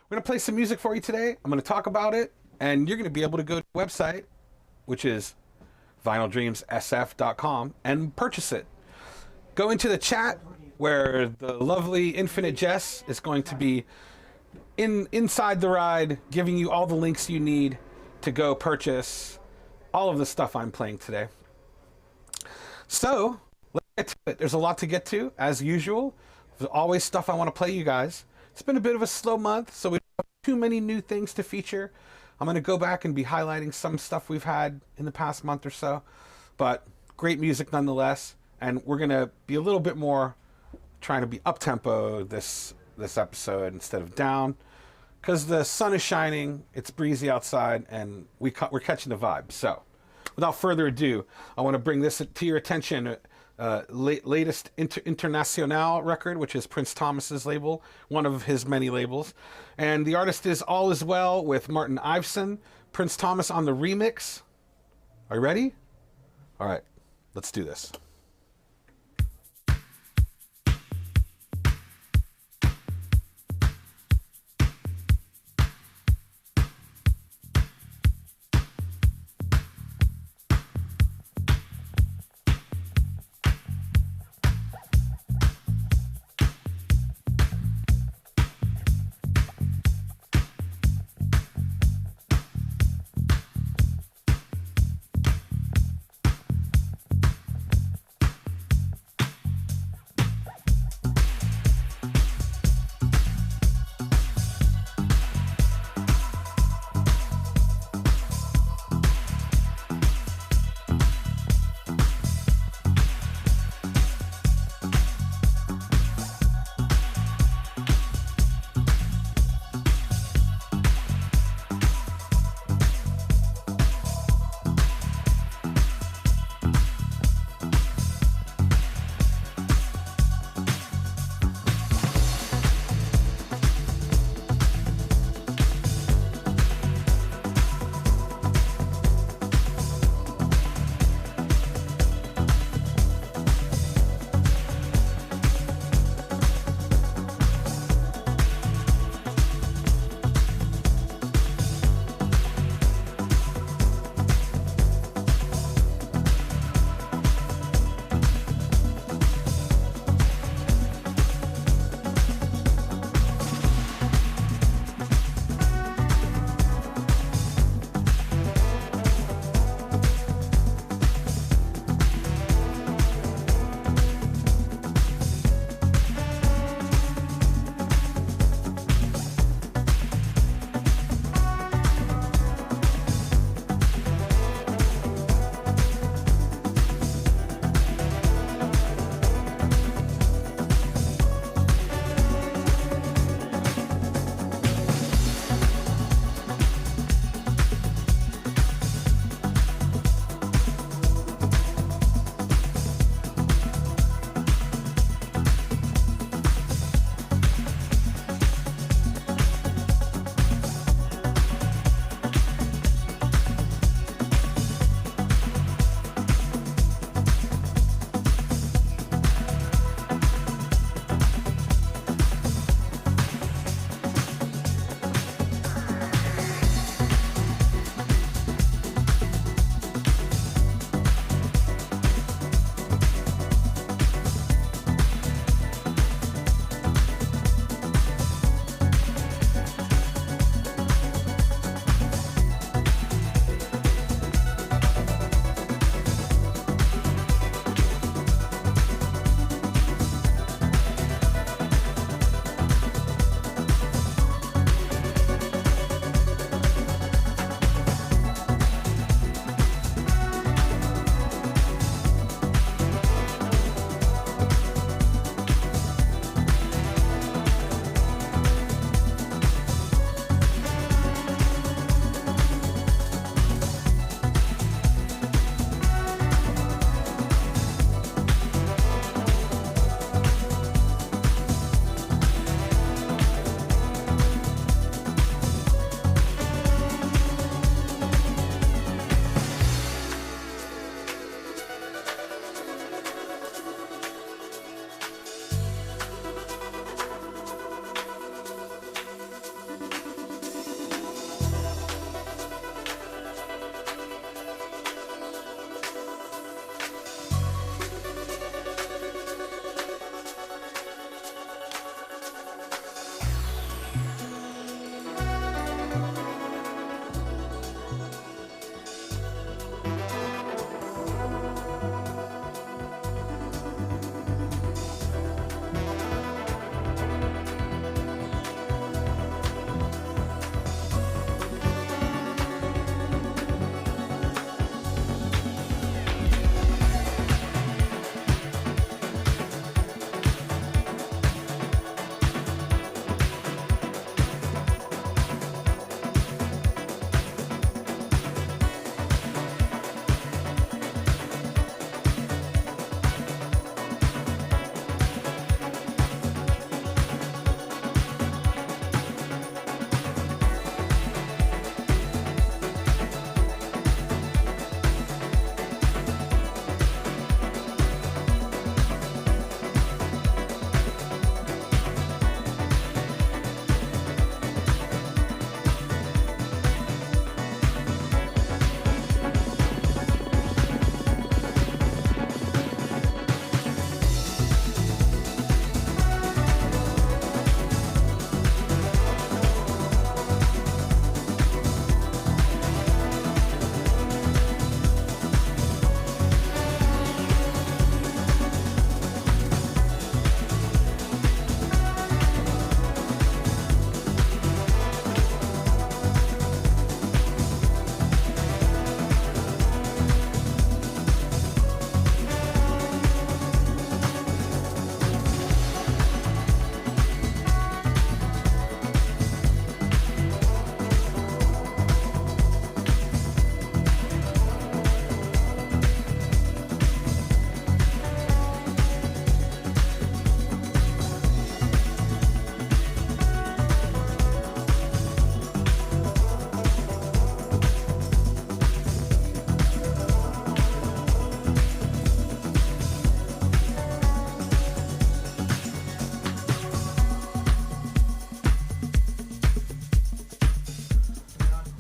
We're going to play some music for you today. I'm going to talk about it, and you're going to be able to go to the website, which is vinyldreamssf.com, and purchase it. Go into the chat where the lovely Infinite Jess is going to be inside the ride, giving you all the links you need to go purchase all of the stuff I'm playing today. So, let's get to it. There's a lot to get to, as usual. There's always stuff I want to play you guys. It's been a bit of a slow month, so we don't have too many new things to feature. I'm going to go back and be highlighting some stuff we've had in the past month or so. But great music nonetheless. And we're going to be a little bit more trying to be up-tempo this episode instead of down. Because the sun is shining, it's breezy outside, and we're catching the vibe. So, without further ado, I want to bring this to your attention. Latest International record, which is Prince Thomas's label, one of his many labels. And the artist is All Is Well with Martin Iveson. Prince Thomas on the remix. Are you ready? All right, let's do this.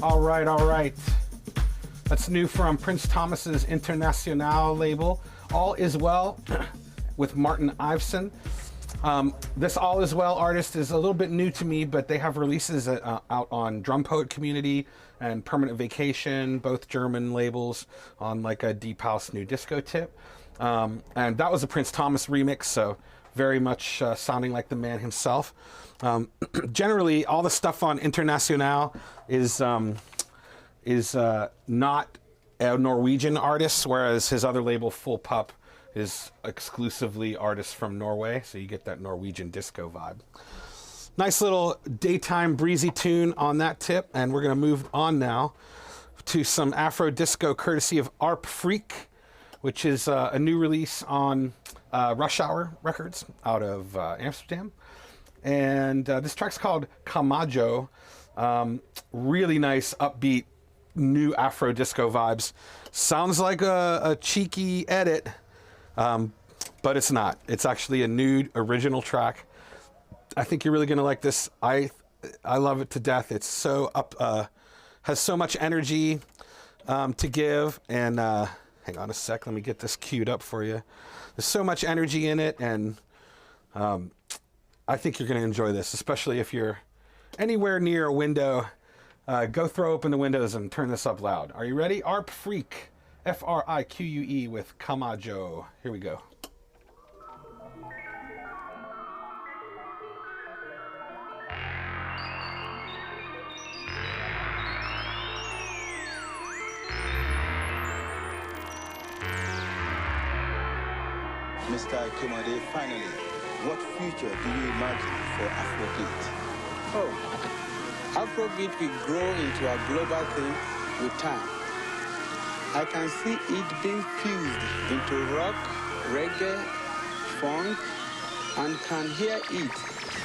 All right, all right. That's new from Prince Thomas's International label. All Is Well with Martin Iveson. This All Is Well artist is a little bit new to me, but they have releases out on Drum Poet Community and Permanent Vacation, both German labels, on like a deep house new disco tip. And that was a Prince Thomas remix, so very much sounding like the man himself. Generally, all the stuff on International is not a Norwegian artist, whereas his other label, Full Pup, is exclusively artists from Norway, so you get that Norwegian disco vibe. Nice little daytime breezy tune on that tip, and we're going to move on now to some Afro disco courtesy of Arp Freak, which is a new release on Rush Hour Records out of Amsterdam. And this track's called Kamajo. Really nice, upbeat, new Afro disco vibes. Sounds like a cheeky edit, but it's not. It's actually a new original track. I think you're really gonna like this. I love it to death. It's so has so much energy to give. And hang on a sec, let me get this queued up for you. There's so much energy in it, and I think you're gonna enjoy this, especially if you're anywhere near a window. Go throw open the windows and turn this up loud. Are you ready? Arp Freak, Frique with Kamajo. Here we go. Mr. Kumade, finally, what future do you imagine for Afrobeat? Oh, Afrobeat will grow into a global thing with time. I can see it being fused into rock, reggae, funk, and can hear it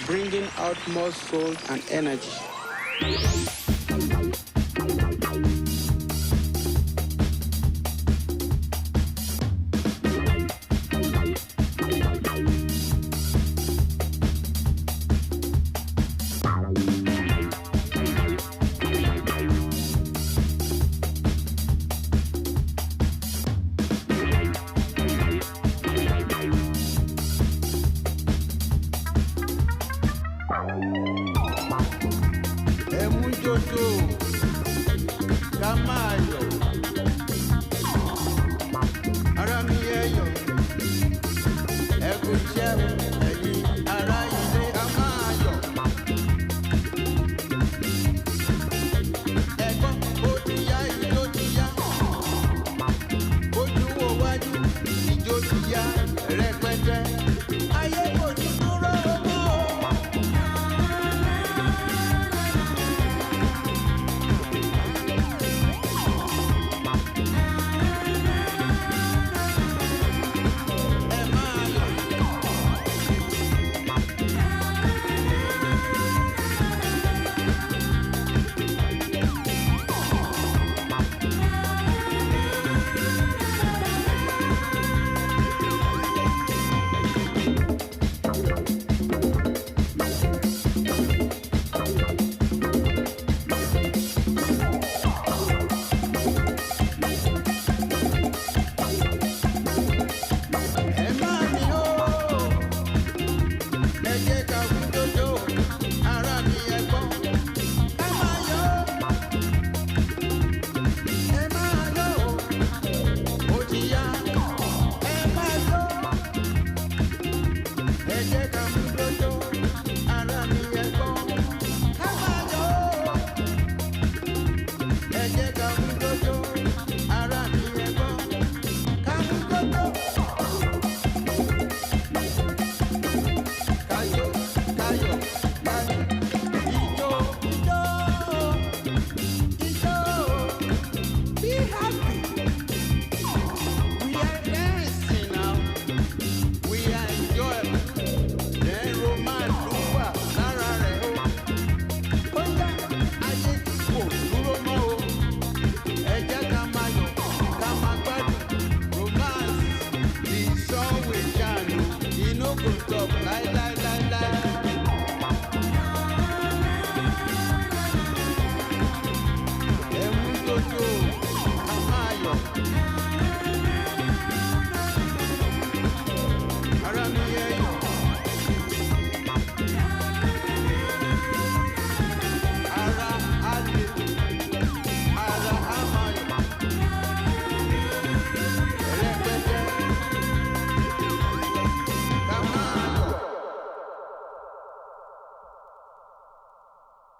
bringing out more soul and energy.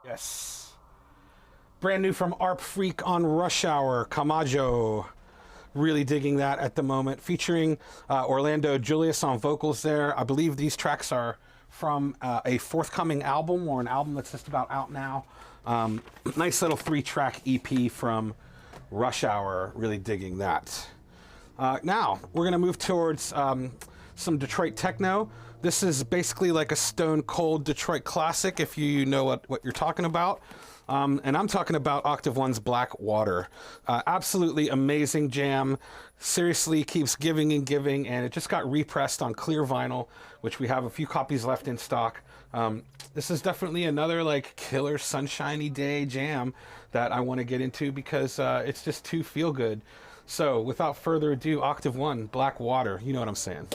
Yes. Brand new from ARP Freak on Rush Hour, Camajo. Really digging that at the moment. Featuring Orlando Julius on vocals there. I believe these tracks are from a forthcoming album, or an album that's just about out now. Nice little 3-track EP from Rush Hour. Really digging that. Now, we're going to move towards some Detroit techno. This is basically like a stone cold Detroit classic, if you know what you're talking about. And I'm talking about Octave One's Black Water. Absolutely amazing jam. Seriously keeps giving and giving, and it just got repressed on clear vinyl, which we have a few copies left in stock. This is definitely another like killer sunshiny day jam that I want to get into because it's just too feel good. So without further ado, Octave One, Black Water. You know what I'm saying.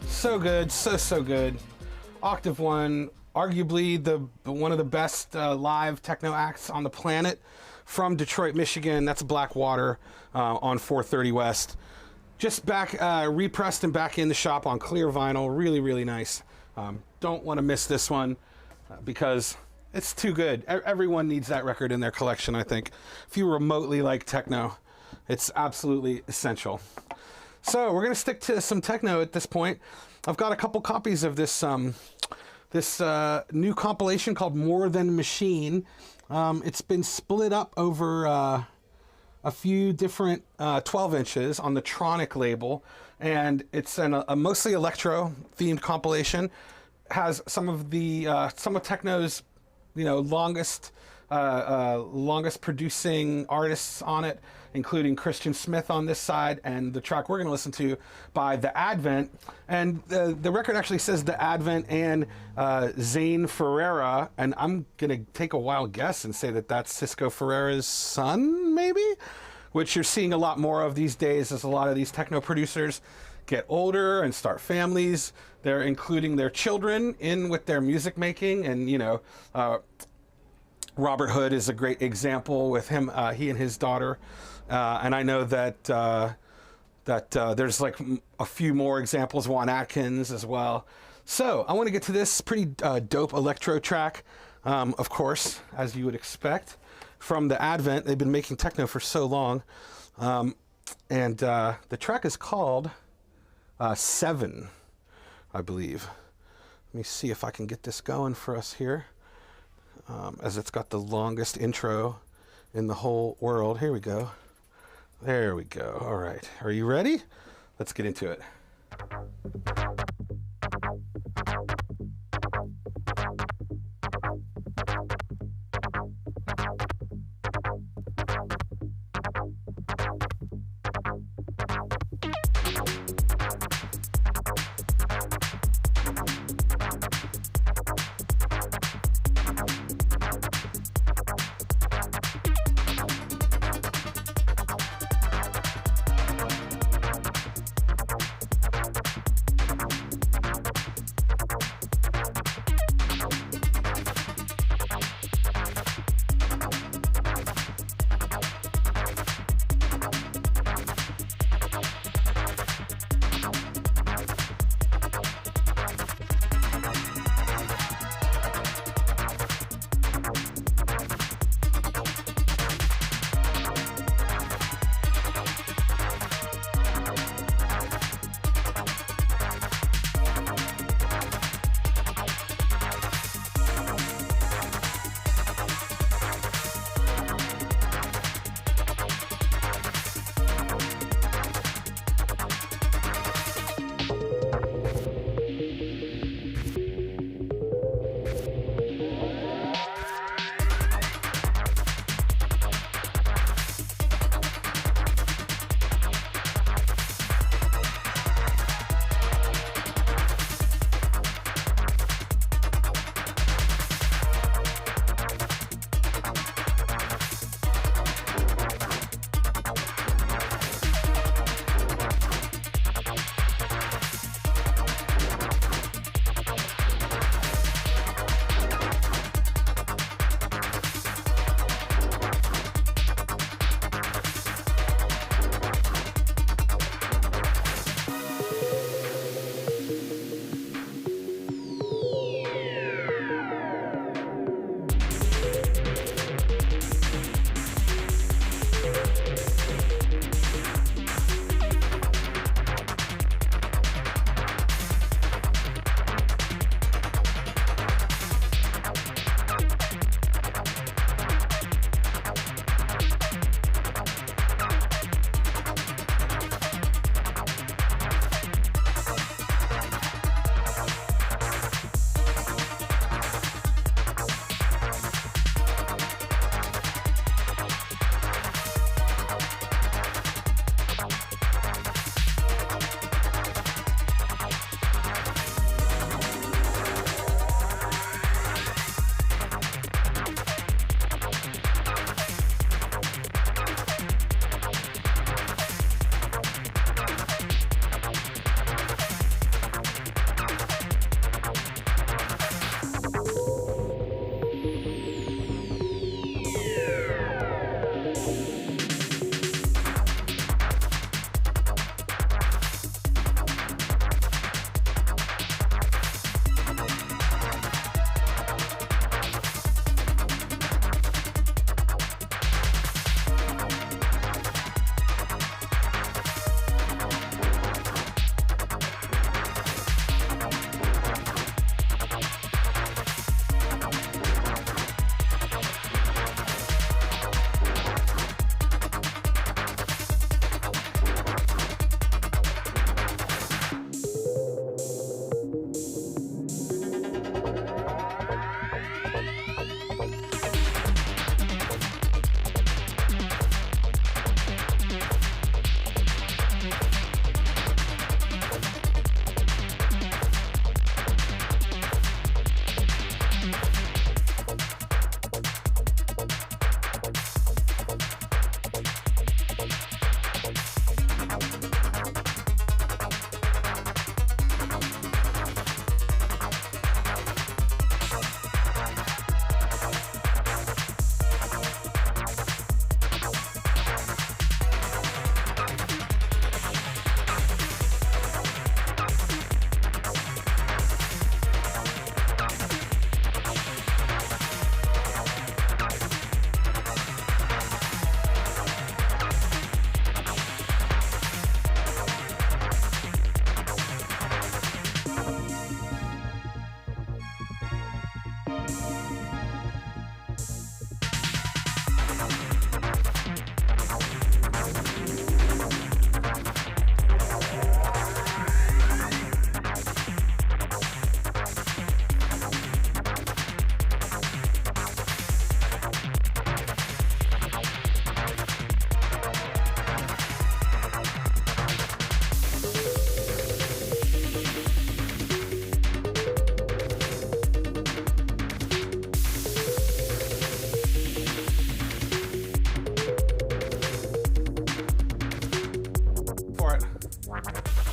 So good, so good. Octave One, arguably the one of the best live techno acts on the planet, from Detroit, Michigan. That's Blackwater on 430 West. Just back repressed and back in the shop on clear vinyl. Really, really nice. Don't want to miss this one because it's too good. Everyone needs that record in their collection, I think. If you remotely like techno, it's absolutely essential. So we're gonna stick to some techno at this point. I've got a couple copies of this new compilation called More Than Machine. It's been split up over a few different 12 inches on the Tronic label, and it's a mostly electro themed compilation. Has some of techno's longest producing artists on it, including Christian Smith on this side, and the track we're going to listen to by The Advent. And the record actually says The Advent and Zane Ferreira, and I'm going to take a wild guess and say that that's Cisco Ferreira's son, maybe? Which you're seeing a lot more of these days as a lot of these techno producers get older and start families. They're including their children in with their music making, and Robert Hood is a great example with him, he and his daughter. And I know that there's like a few more examples, Juan Atkins as well. So I want to get to this pretty dope electro track, of course, as you would expect, from The Advent. They've been making techno for so long. And the track is called 7, I believe. Let me see if I can get this going for us here. As it's got the longest intro in the whole world. Here we go. There we go. All right. Are you ready? Let's get into it.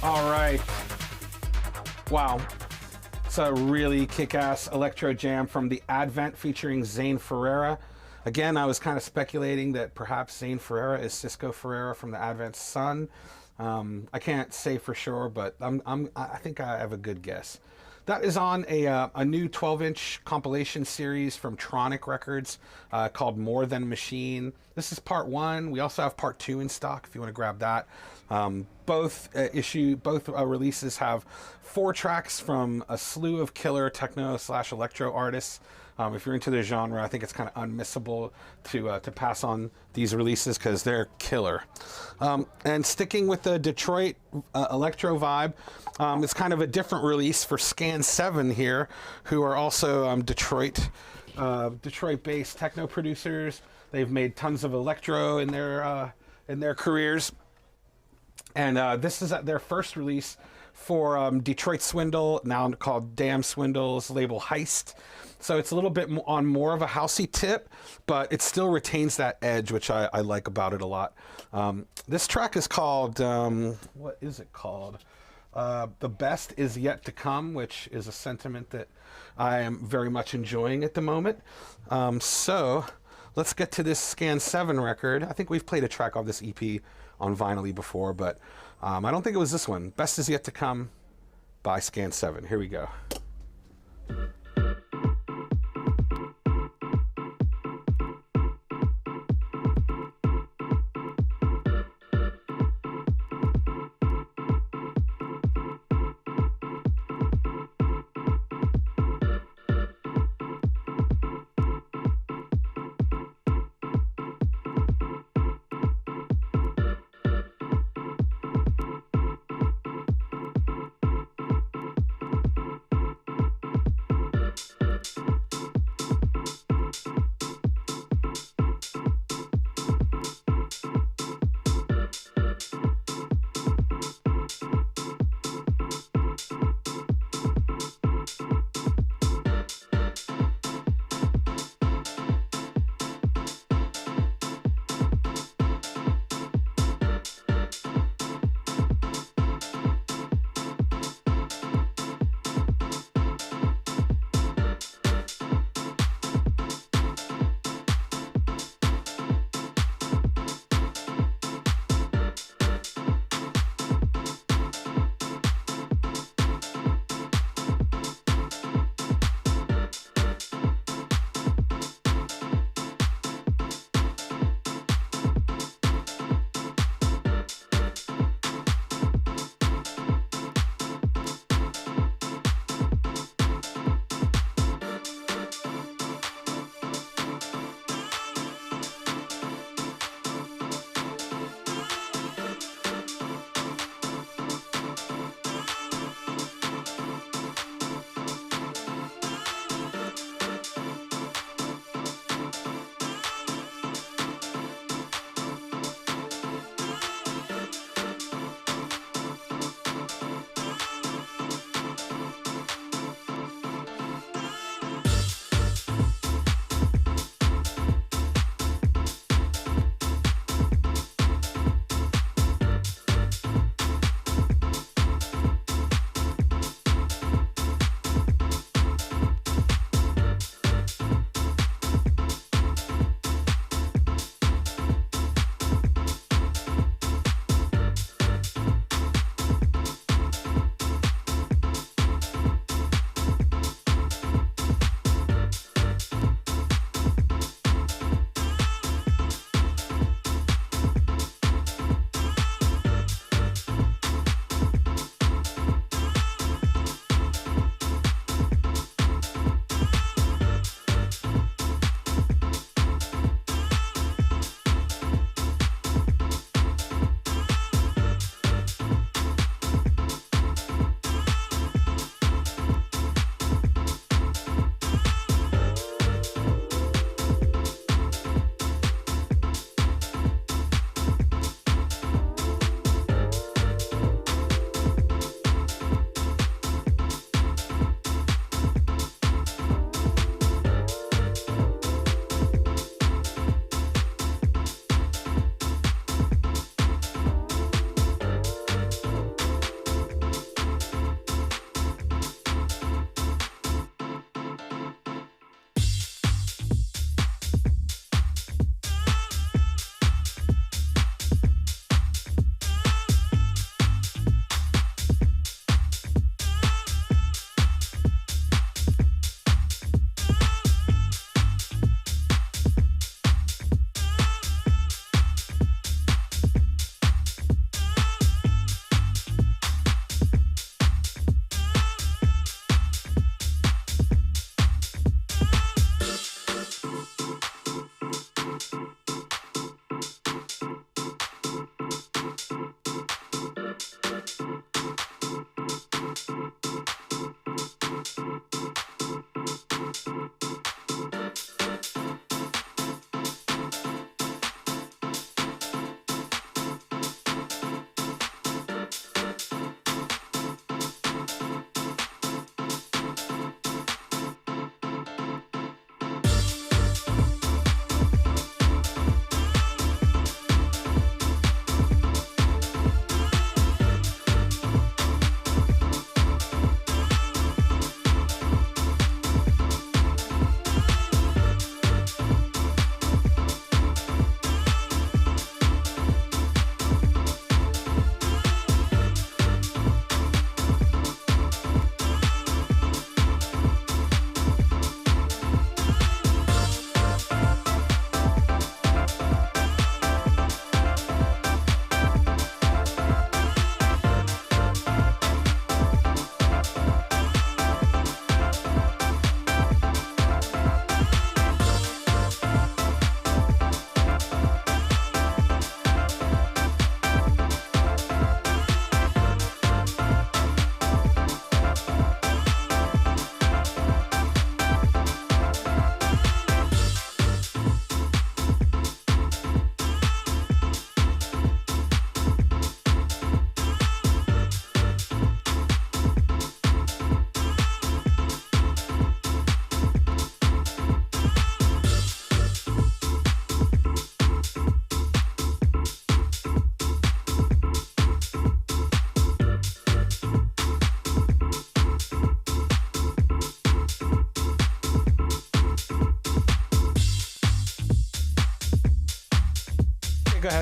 All right. Wow. It's a really kick-ass electro jam from the Advent featuring Zane Ferreira. Again, I was kind of speculating that perhaps Zane Ferreira is Cisco Ferreira from the Advent's son. I can't say for sure, but I think I have a good guess. That is on a new 12-inch compilation series from Tronic Records called More Than Machine. This is part 1. We also have part 2 in stock if you want to grab that. Both releases have 4 tracks from a slew of killer techno/electro artists. If you're into the genre, I think it's kind of unmissable to pass on these releases because they're killer. And sticking with the Detroit electro vibe, it's kind of a different release for Scan 7 here, who are also Detroit-based techno producers. They've made tons of electro in their careers, and this is their first release for Detroit Swindle, now called Damn Swindle's label Heist. So it's a little bit on more of a housey tip, but it still retains that edge, which I like about it a lot. This track is called, what is it called? The Best Is Yet to Come, which is a sentiment that I am very much enjoying at the moment. So let's get to this Scan 7 record. I think we've played a track of this EP on vinyl before, but I don't think it was this one. Best Is Yet to Come by Scan 7. Here we go.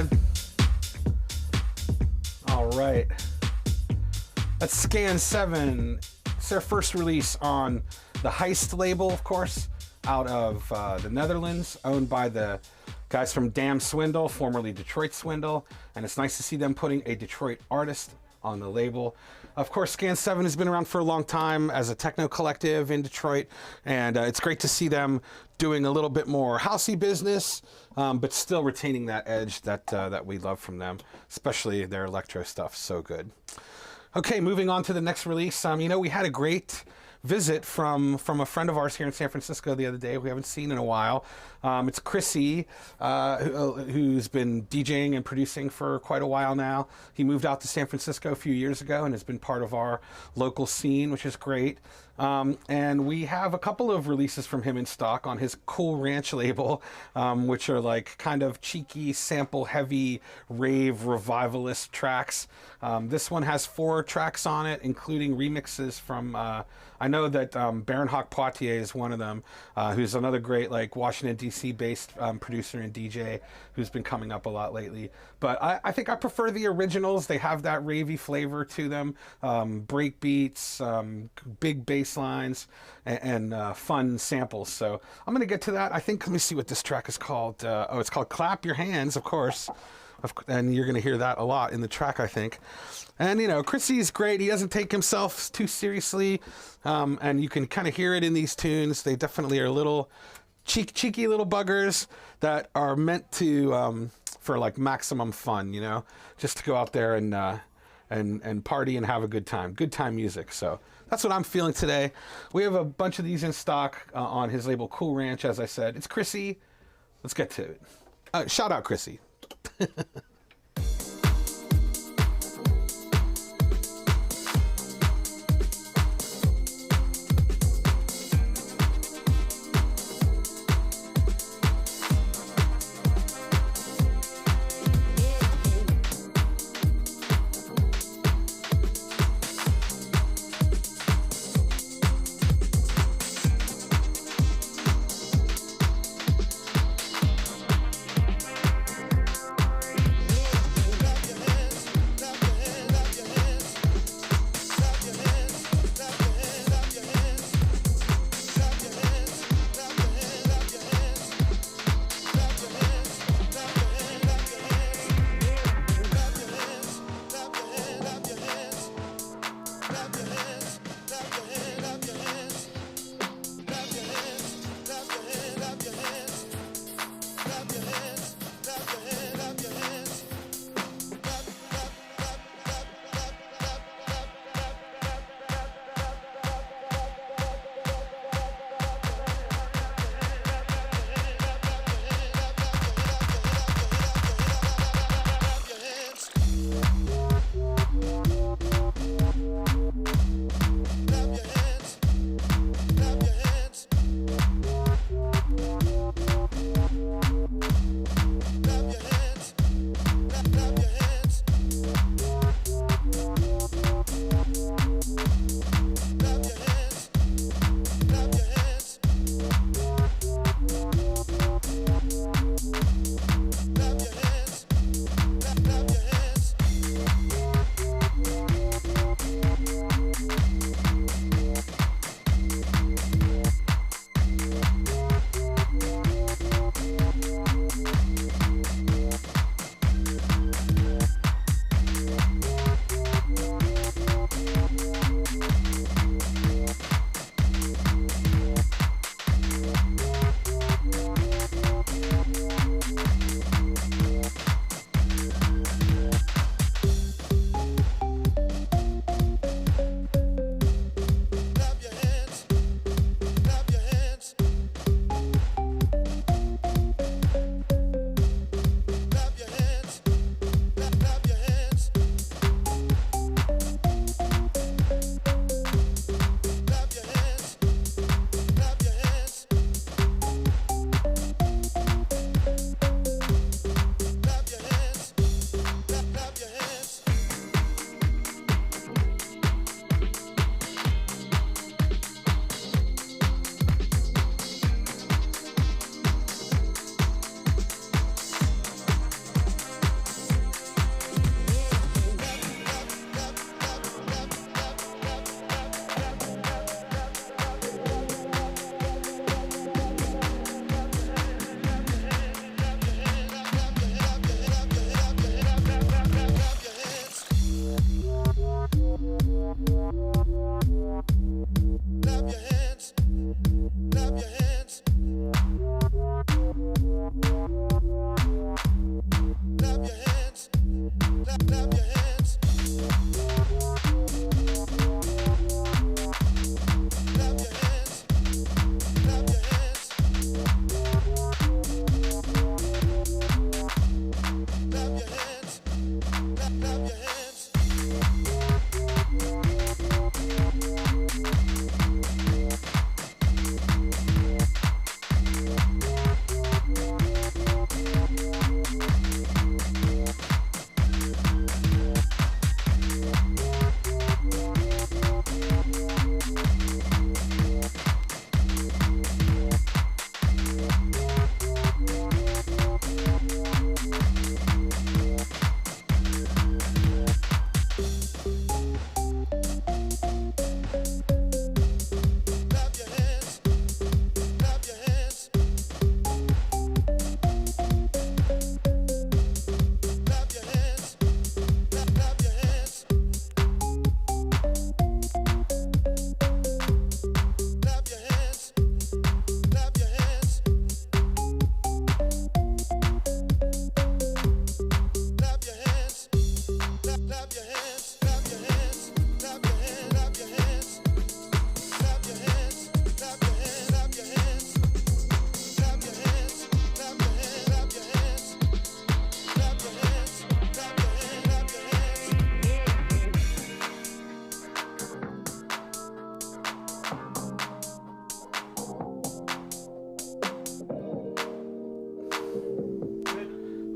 man. All right. That's Scan 7. It's their first release on the Heist label, of course, out of the Netherlands, owned by the guys from Damn Swindle, formerly Detroit Swindle. And it's nice to see them putting a Detroit artist on the label. Of course, Scan 7 has been around for a long time as a techno collective in Detroit, and it's great to see them doing a little bit more housey business, but still retaining that edge that we love from them, especially their electro stuff. So good. Okay, moving on to the next release. We had a great visit from a friend of ours here in San Francisco the other day we haven't seen in a while. It's Chrissy, who's been DJing and producing for quite a while now. He moved out to San Francisco a few years ago and has been part of our local scene, which is great. And we have a couple of releases from him in stock on his Cool Ranch label, which are like kind of cheeky, sample heavy, rave revivalist tracks. This one has 4 tracks on it, including remixes from, I know that Baron Hawk Poitier is one of them, who's another great like Washington, D.C. based producer and DJ who's been coming up a lot lately. But I think I prefer the originals. They have that ravey flavor to them, break beats, big bass lines, and fun samples. So I'm going to get to that. I think, let me see what this track is called. It's called Clap Your Hands, of course. And you're going to hear that a lot in the track, I think. And, Chrissy's great. He doesn't take himself too seriously. And you can kind of hear it in these tunes. They definitely are little cheeky little buggers that are meant to, for like maximum fun, just to go out there and party and have a good time. Good time music. So that's what I'm feeling today. We have a bunch of these in stock on his label Cool Ranch, as I said. It's Chrissy. Let's get to it. Shout out Chrissy.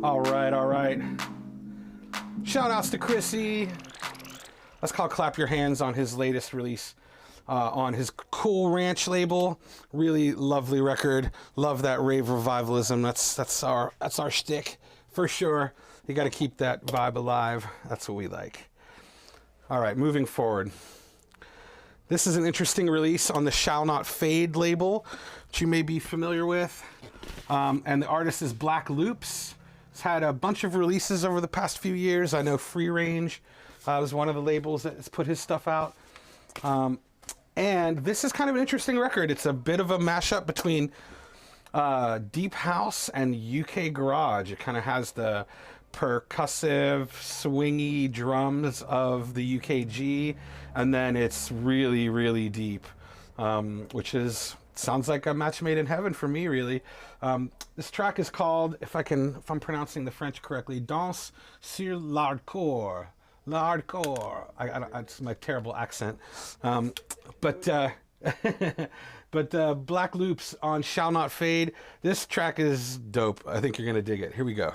All right, all right. Shout outs to Chrissy. That's called Clap Your Hands on his latest release on his Cool Ranch label. Really lovely record. Love that rave revivalism. That's our shtick for sure. You got to keep that vibe alive. That's what we like. All right, moving forward. This is an interesting release on the Shall Not Fade label, which you may be familiar with. And the artist is Black Loops. It's had a bunch of releases over the past few years. I know Free Range was one of the labels that's put his stuff out. And this is kind of an interesting record. It's a bit of a mashup between Deep House and UK Garage. It kind of has the percussive, swingy drums of the UKG, and then it's really, really deep, which sounds like a match made in heaven for me, really. This track is called, if I'm pronouncing the French correctly, Danse sur l'hardcore. L'hardcore. It's my terrible accent. But Black Loops on Shall Not Fade. This track is dope. I think you're gonna dig it. Here we go.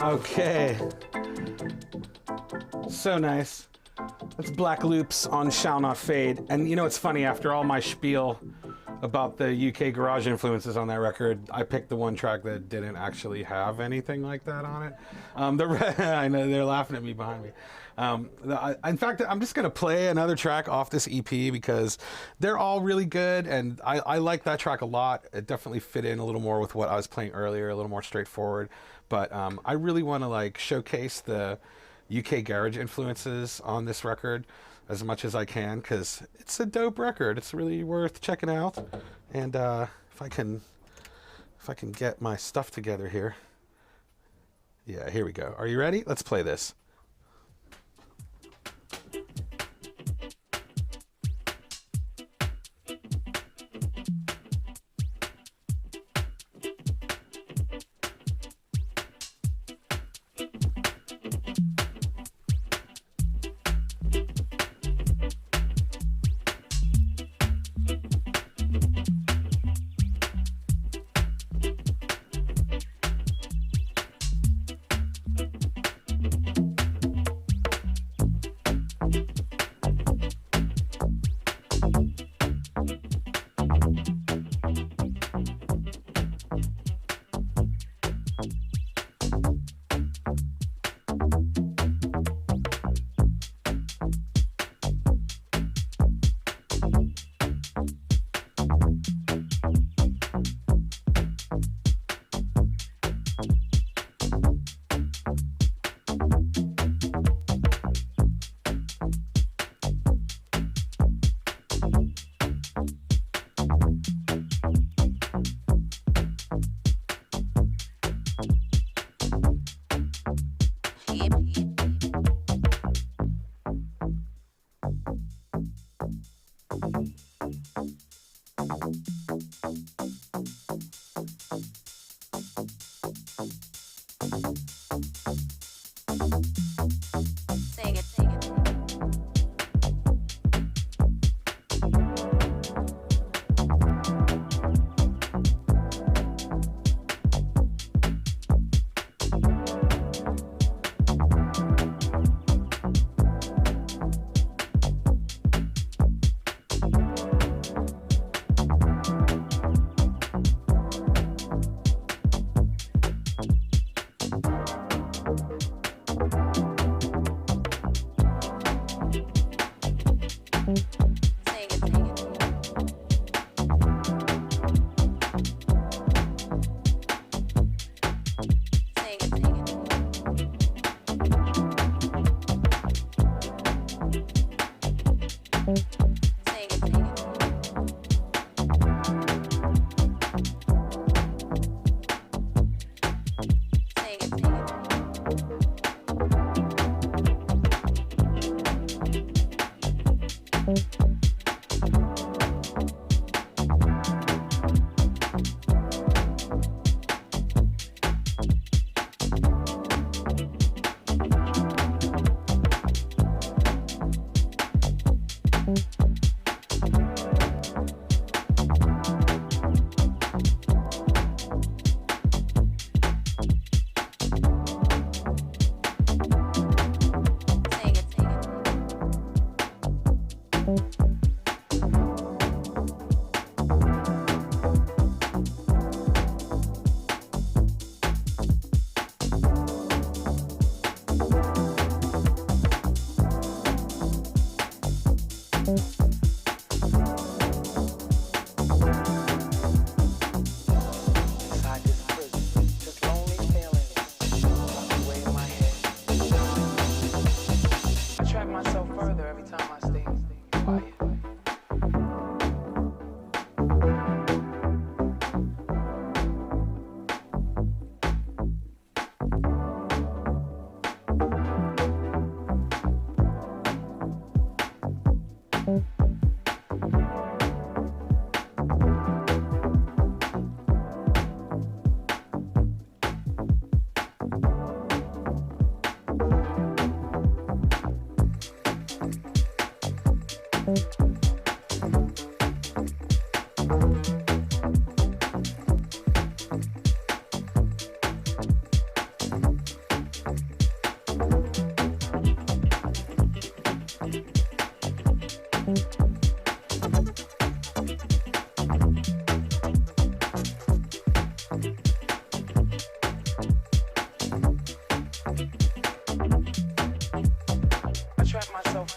Okay. So nice. That's Black Loops on Shall Not Fade. And you know, it's funny, after all my spiel about the UK garage influences on that record, I picked the one track that didn't actually have anything like that on it. I know they're laughing at me behind me. In fact, I'm just going to play another track off this EP because they're all really good, and I like that track a lot. It definitely fit in a little more with what I was playing earlier, a little more straightforward. But I really want to like showcase the UK garage influences on this record as much as I can, because it's a dope record. It's really worth checking out. And if I can get my stuff together here. Yeah, here we go. Are you ready? Let's play this.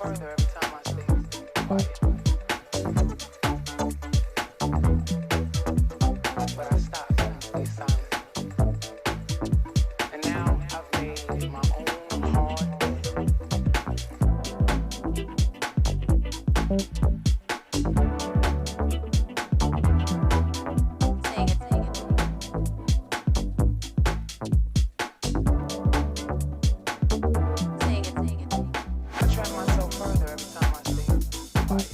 further every time I stay quiet. But I stopped and stay silent. And now I've made my own hard I track myself further every time I stay quiet.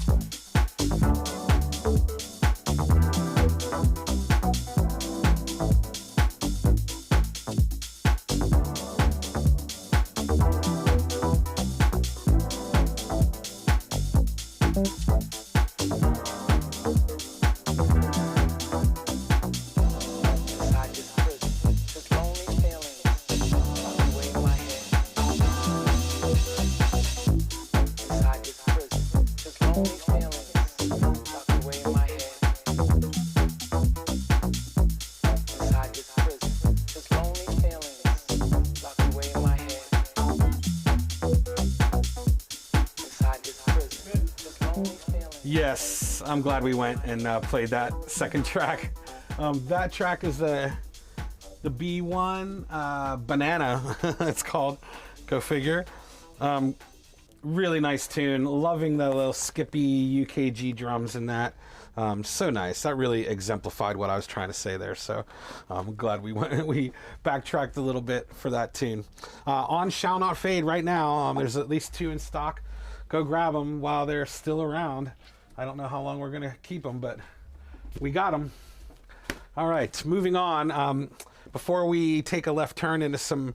Inside this prison, this lonely feeling locked away in my head. Inside this prison, this lonely feeling locked away in my head. Inside this prison, this lonely feeling locked away in my head. Inside this prison, this lonely feeling. Yes, I'm glad we went and played that second track. That track is the B1 Banana, it's called. Go figure. Really nice tune. Loving the little skippy UKG drums in that. So nice. That really exemplified what I was trying to say there. So I'm glad we backtracked a little bit for that tune. On Shall Not Fade right now. There's at least 2 in stock. Go grab them while they're still around. I don't know how long we're going to keep them, but we got them. All right, moving on. Before we take a left turn into some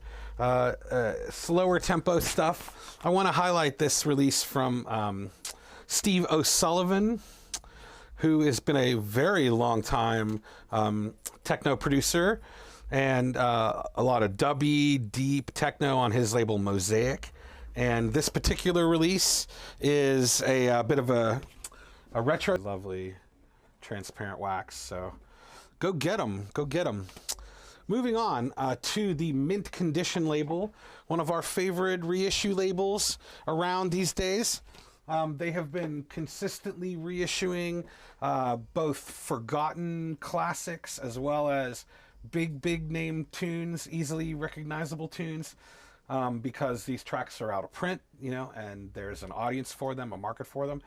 slower tempo stuff, I want to highlight this release from Steve O'Sullivan, who has been a very long time techno producer and a lot of dubby, deep techno on his label Mosaic. And this particular release is a bit of a retro, lovely transparent wax. So go get them, go get them. Moving on to the Mint Condition label, one of our favorite reissue labels around these days. They have been consistently reissuing both forgotten classics as well as big name tunes, easily recognizable tunes, because these tracks are out of print, you know, and there's an audience for them, a market for them.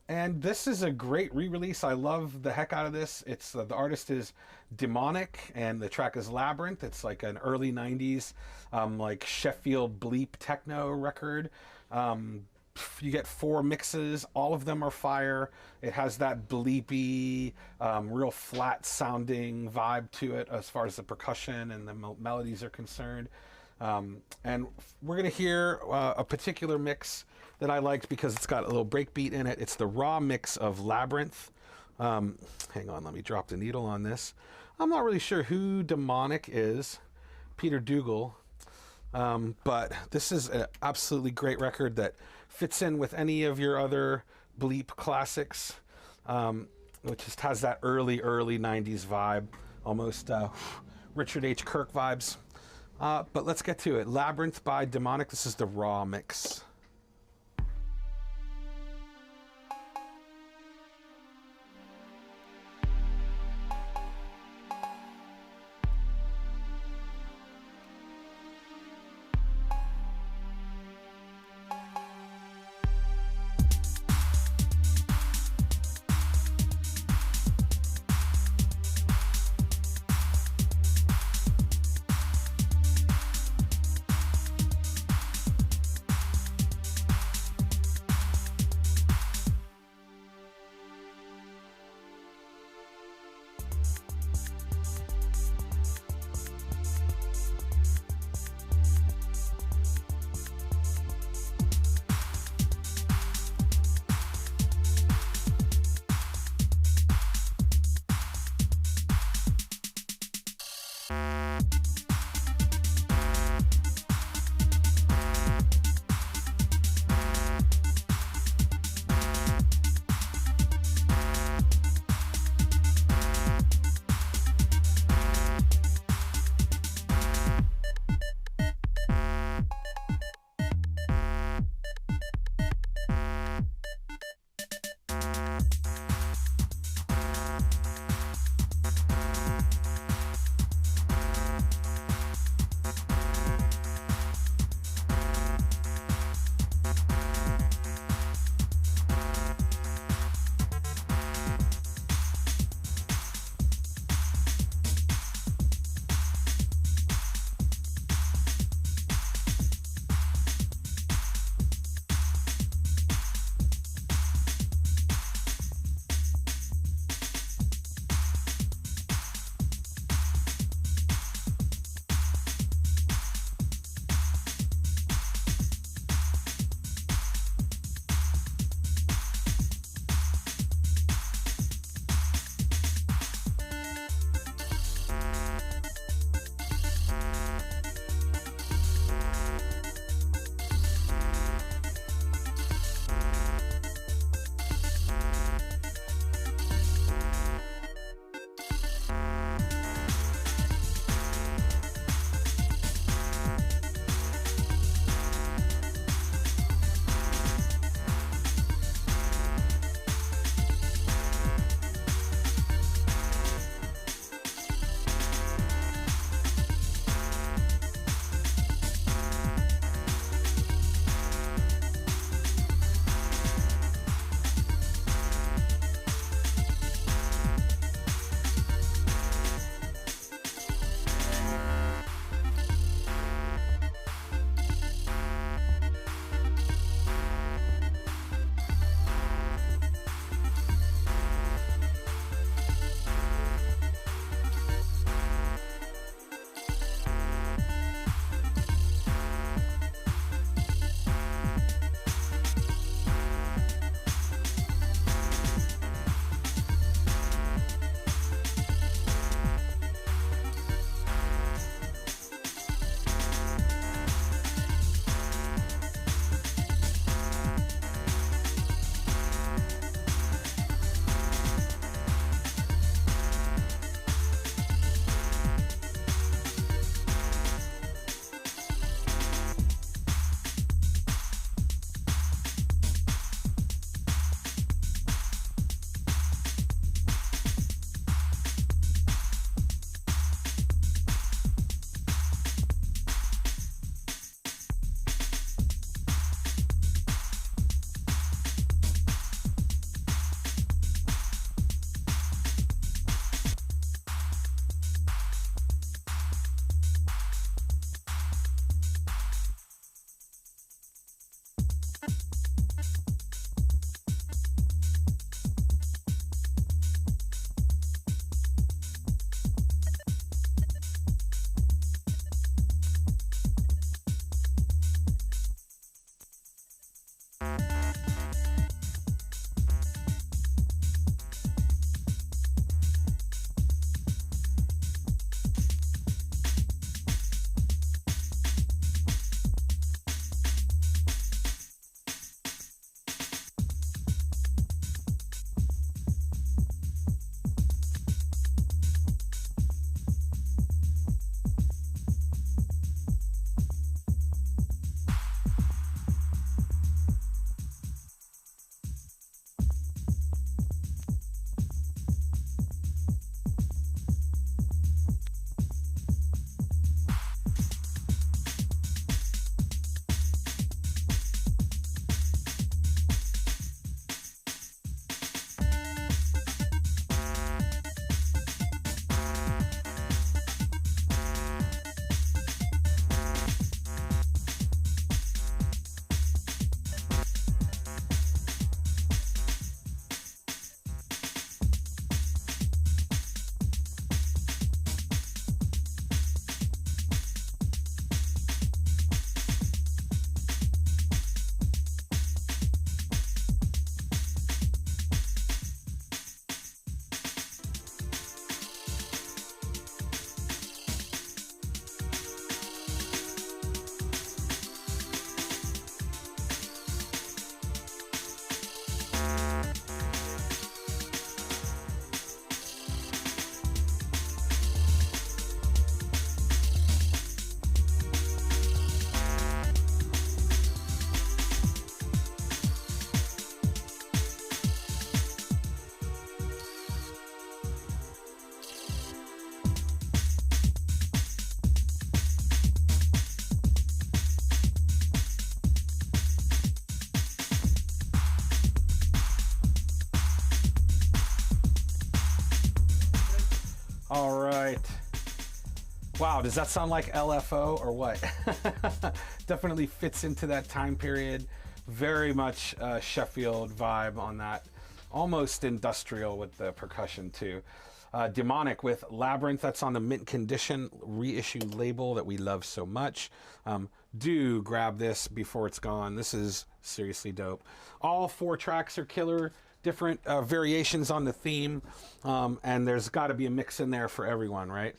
And this is a great re-release. I love the heck out of this. It's the artist is Demonic and the track is Labyrinth. It's like an early 90s like Sheffield bleep techno record. You get 4 mixes, all of them are fire. It has that bleepy, real flat sounding vibe to it as far as the percussion and the melodies are concerned. And we're gonna hear a particular mix that I liked because it's got a little breakbeat in it. It's the raw mix of Labyrinth. Hang on, let me drop the needle on this. I'm not really sure who Demonic is, Peter Dougal, but this is an absolutely great record that fits in with any of your other bleep classics, which just has that early 90s vibe, almost Richard H. Kirk vibes. But let's get to it. Labyrinth by Demonic. This is the raw mix. All right. Wow, does that sound like LFO or what? Definitely fits into that time period. Very much Sheffield vibe on that. Almost industrial with the percussion too. Demonic with Labyrinth. That's on the mint condition reissue label that we love so much. Do grab this before it's gone. This is seriously dope. All 4 tracks are killer. Different variations on the theme. And there's got to be a mix in there for everyone, right?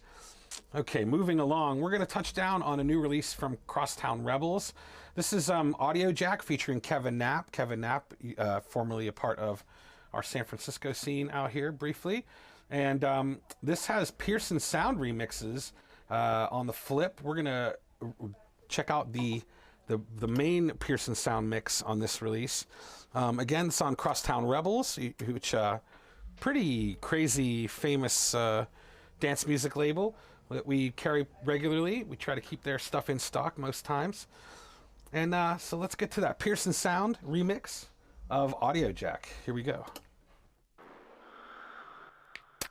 Okay, moving along, we're going to touch down on a new release from Crosstown Rebels. This is Audio Jack featuring Kevin Knapp. Kevin Knapp, formerly a part of our San Francisco scene out here briefly. And this has Pearson Sound remixes on the flip. We're going to check out the main Pearson Sound mix on this release. Again, it's on Crosstown Rebels, which pretty crazy, famous dance music label that we carry regularly. We try to keep their stuff in stock most times. And so let's get to that Pearson Sound remix of Audio Jack. Here we go.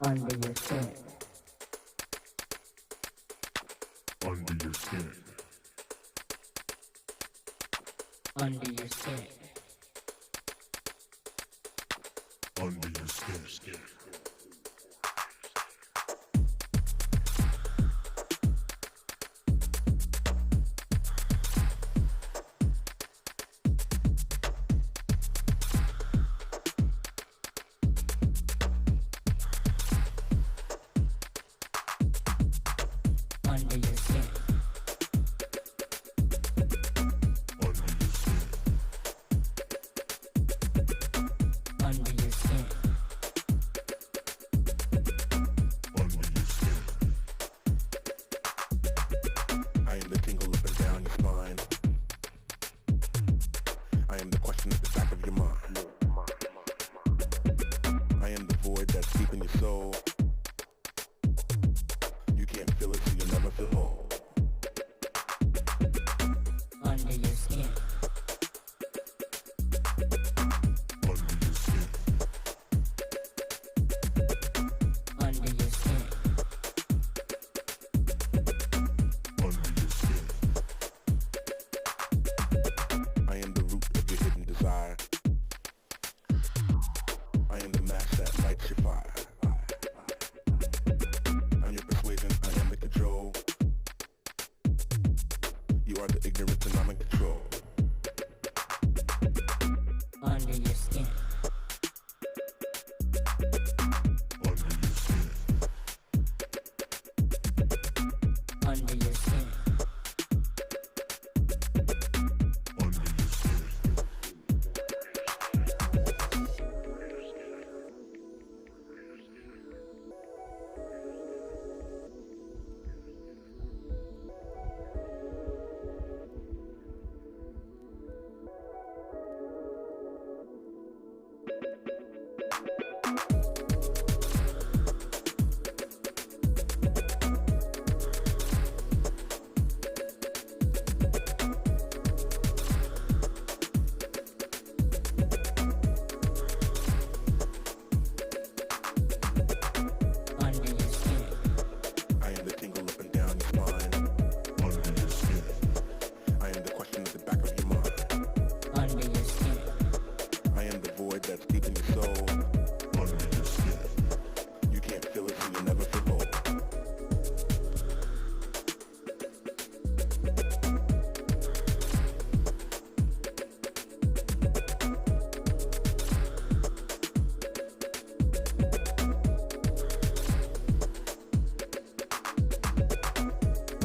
Under your skin. Under your skin. Under your skin. Under your skin. Under your skin. Under your skin. I am the tingle up and down your spine. I am the question at the back of your mind. I am the void that's deep in your soul. You can't feel it, so you'll never feel whole. Under your skin. Under your skin. Under your skin. Under your skin. I am the root of your hidden desire. I am the match that lights your fire. I'm your persuasion, I am the control. You are the ignorance and I'm in control. Under your skin. Under your skin. Under your skin. Under your skin. Under your skin. I am the tingle up and down your spine. Under your skin. I am the question at the back of your mind. Under your skin. I am the void that's deep in your soul. Under your skin. You can't feel it, so you'll never feel whole.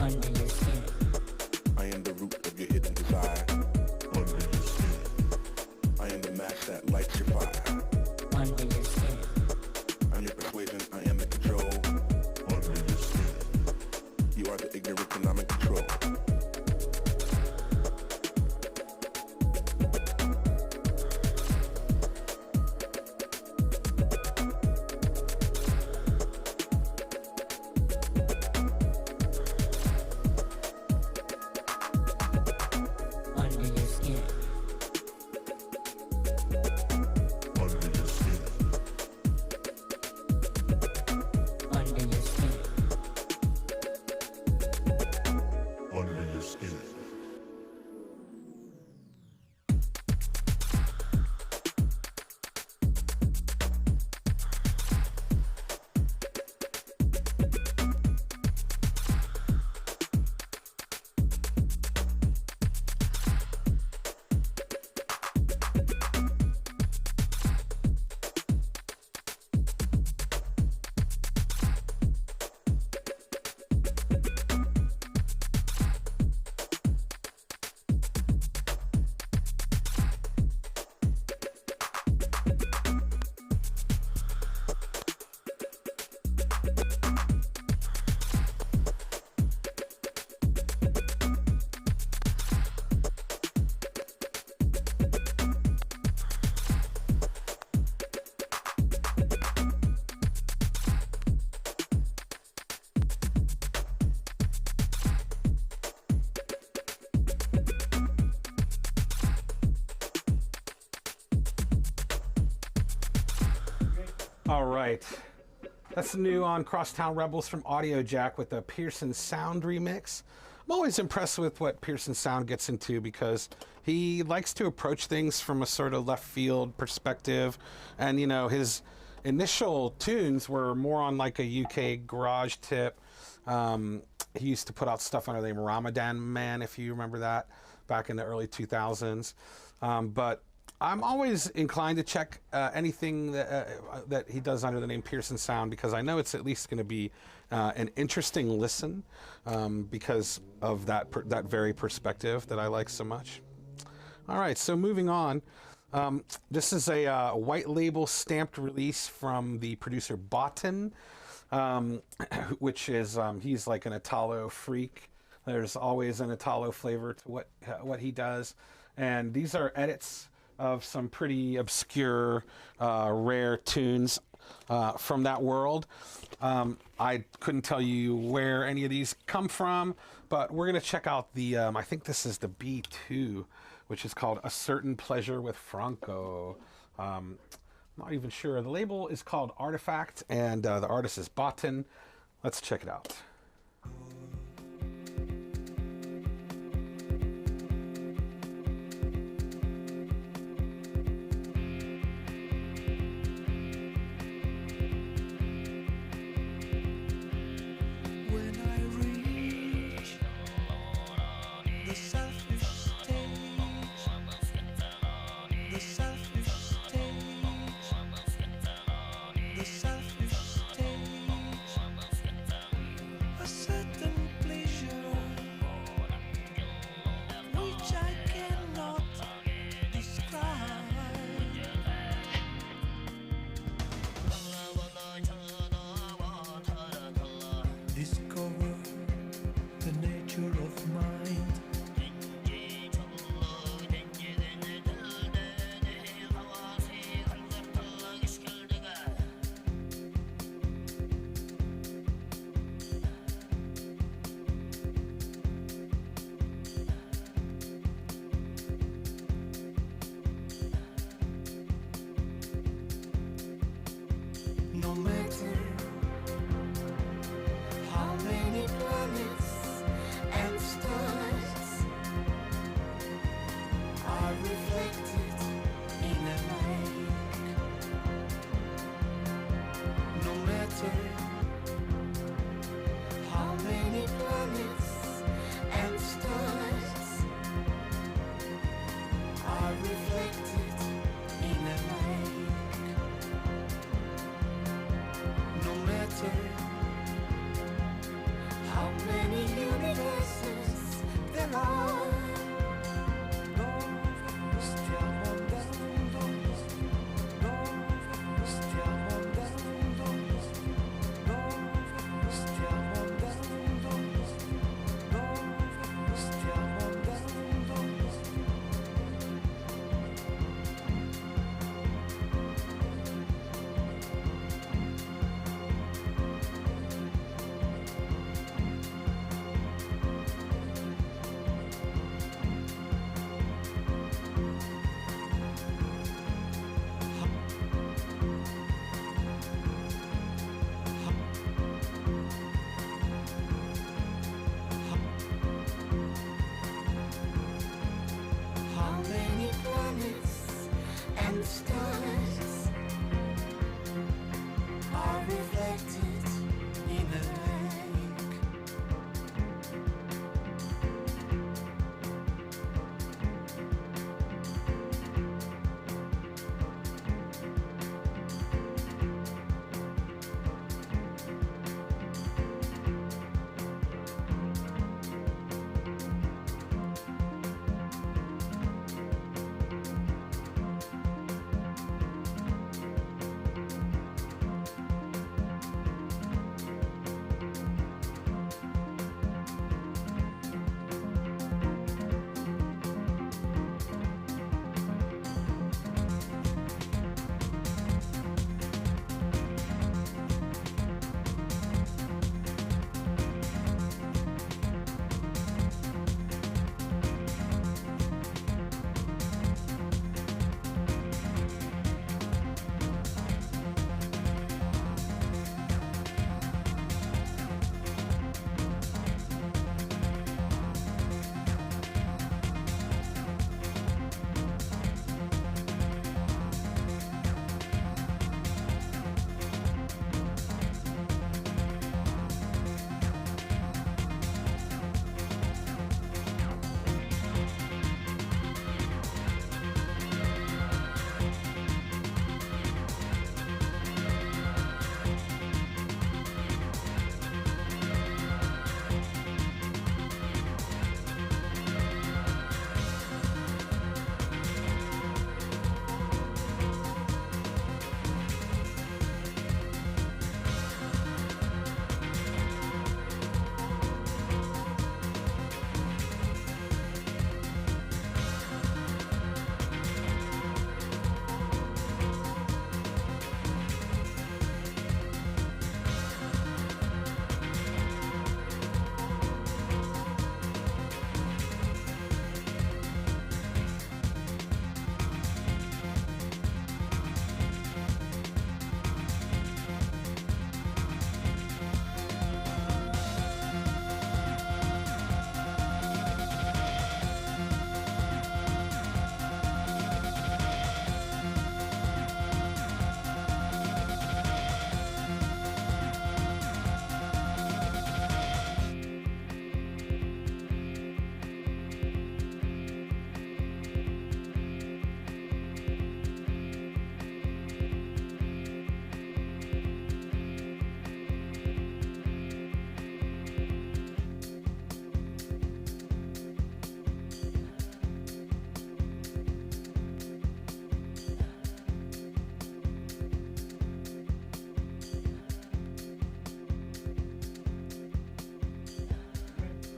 Under your skin. I am the root of your hidden desire. Under your skin. I am the match that lights your fire. Under your skin. I'm your persuasion, I am the control. Under your skin. You are the ignorance and I'm in control. Under your skin. All right. That's new on Crosstown Rebels from Audio Jack with the Pearson Sound remix. I'm always impressed with what Pearson Sound gets into because he likes to approach things from a sort of left field perspective. And, you know, his initial tunes were more on like a UK garage tip. He used to put out stuff under the name Ramadan Man, if you remember that, back in the early 2000s. But I'm always inclined to check anything that he does under the name Pearson Sound because I know it's at least going to be an interesting listen because of that very perspective that I like so much. All right, so moving on. This is a white label stamped release from the producer Botan, which is he's like an Italo freak. There's always an Italo flavor to what he does, and these are edits of some pretty obscure, rare tunes from that world. I couldn't tell you where any of these come from, but we're going to check out the, I think this is the B2, which is called A Certain Pleasure with Franco. Not even sure. The label is called Artifact, and the artist is Botan. Let's check it out.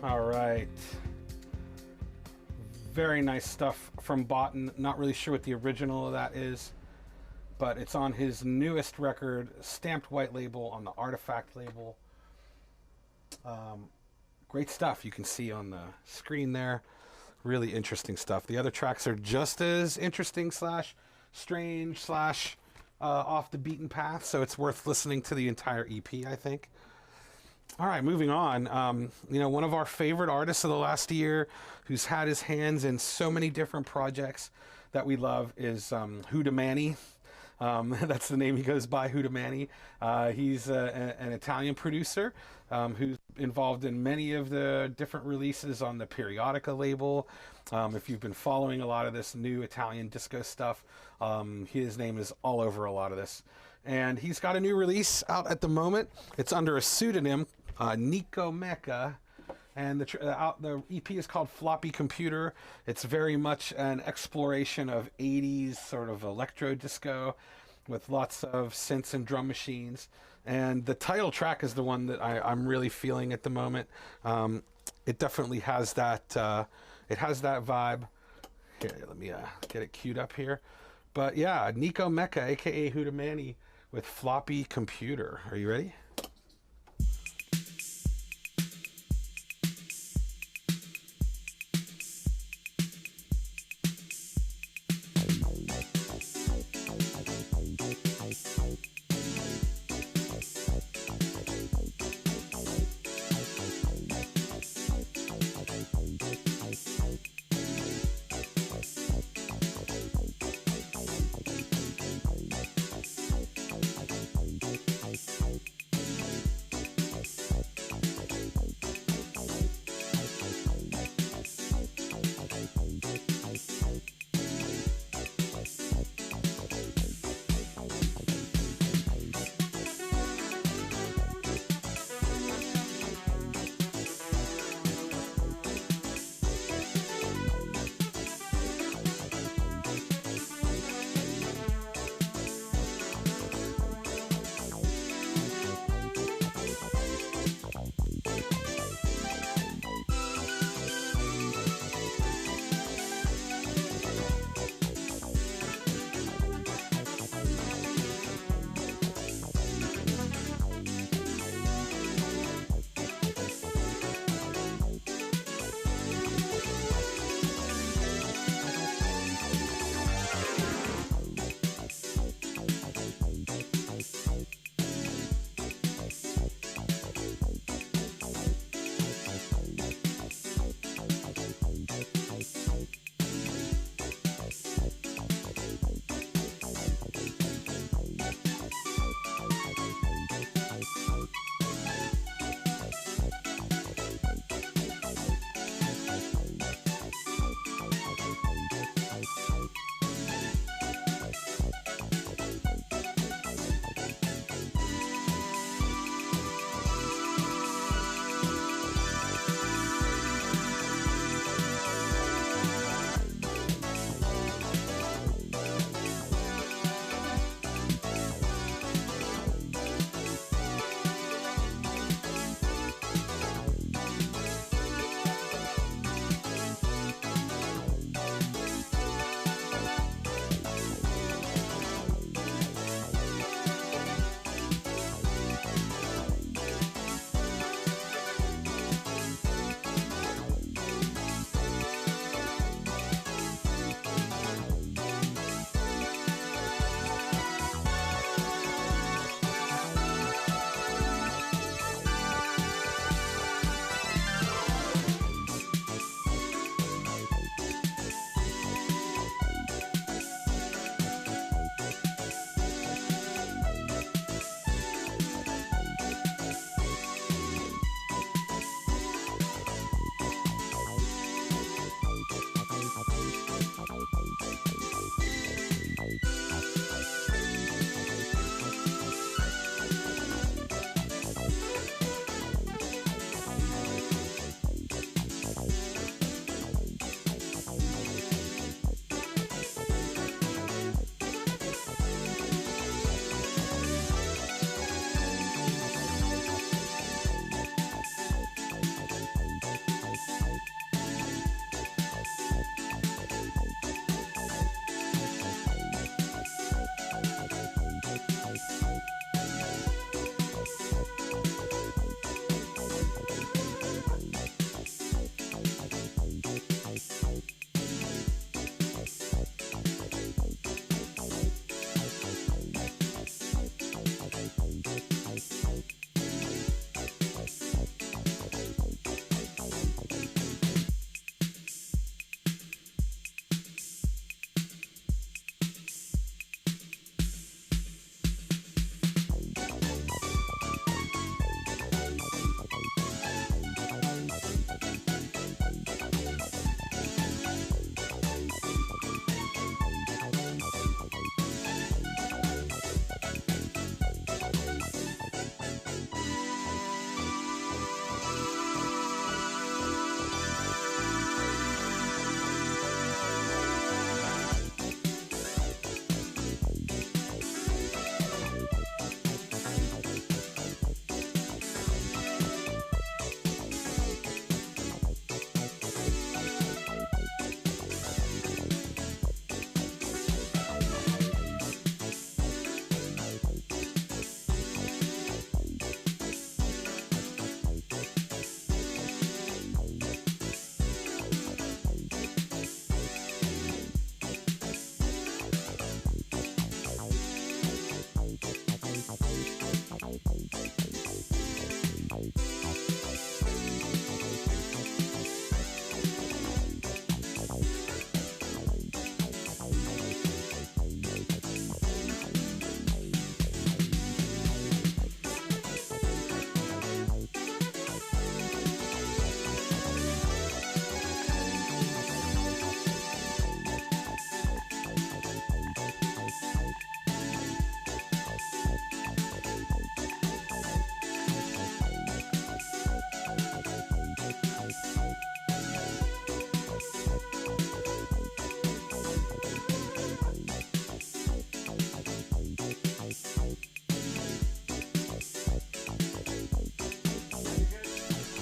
All right. Very nice stuff from Botan. Not really sure what the original of that is, but it's on his newest record, stamped white label on the Artifact label. Great stuff you can see on the screen there. Really interesting stuff. The other tracks are just as interesting / strange / off the beaten path, so it's worth listening to the entire EP, I think. All right, moving on. One of our favorite artists of the last year, who's had his hands in so many different projects that we love, is Huda Manny. That's the name he goes by, Huda Manny. He's an Italian producer who's involved in many of the different releases on the Periodica label. If you've been following a lot of this new Italian disco stuff, his name is all over a lot of this. And he's got a new release out at the moment. It's under a pseudonym, Nico Mecca. And the EP is called Floppy Computer. It's very much an exploration of 80s sort of electro disco with lots of synths and drum machines. And the title track is the one that I'm really feeling at the moment. It definitely has that. It has that vibe. Here, let me get it queued up here. But yeah, Nico Mecca, aka Huda Manny, with Floppy Computer. Are you ready?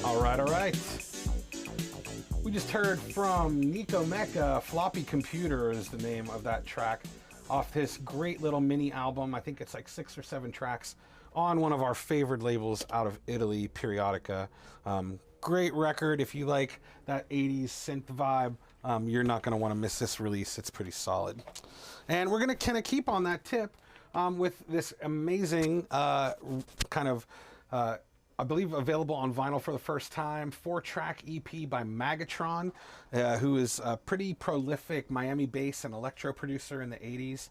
All right. We just heard from Nico Mecca. Floppy Computer is the name of that track off this great little mini album. I think it's like 6 or 7 tracks on one of our favorite labels out of Italy, Periodica. Great record. If you like that 80s synth vibe, you're not going to want to miss this release. It's pretty solid. And we're going to kind of keep on that tip with this amazing kind of I believe available on vinyl for the first time, 4-track EP by Magatron, who is a pretty prolific Miami bass and electro producer in the 80s.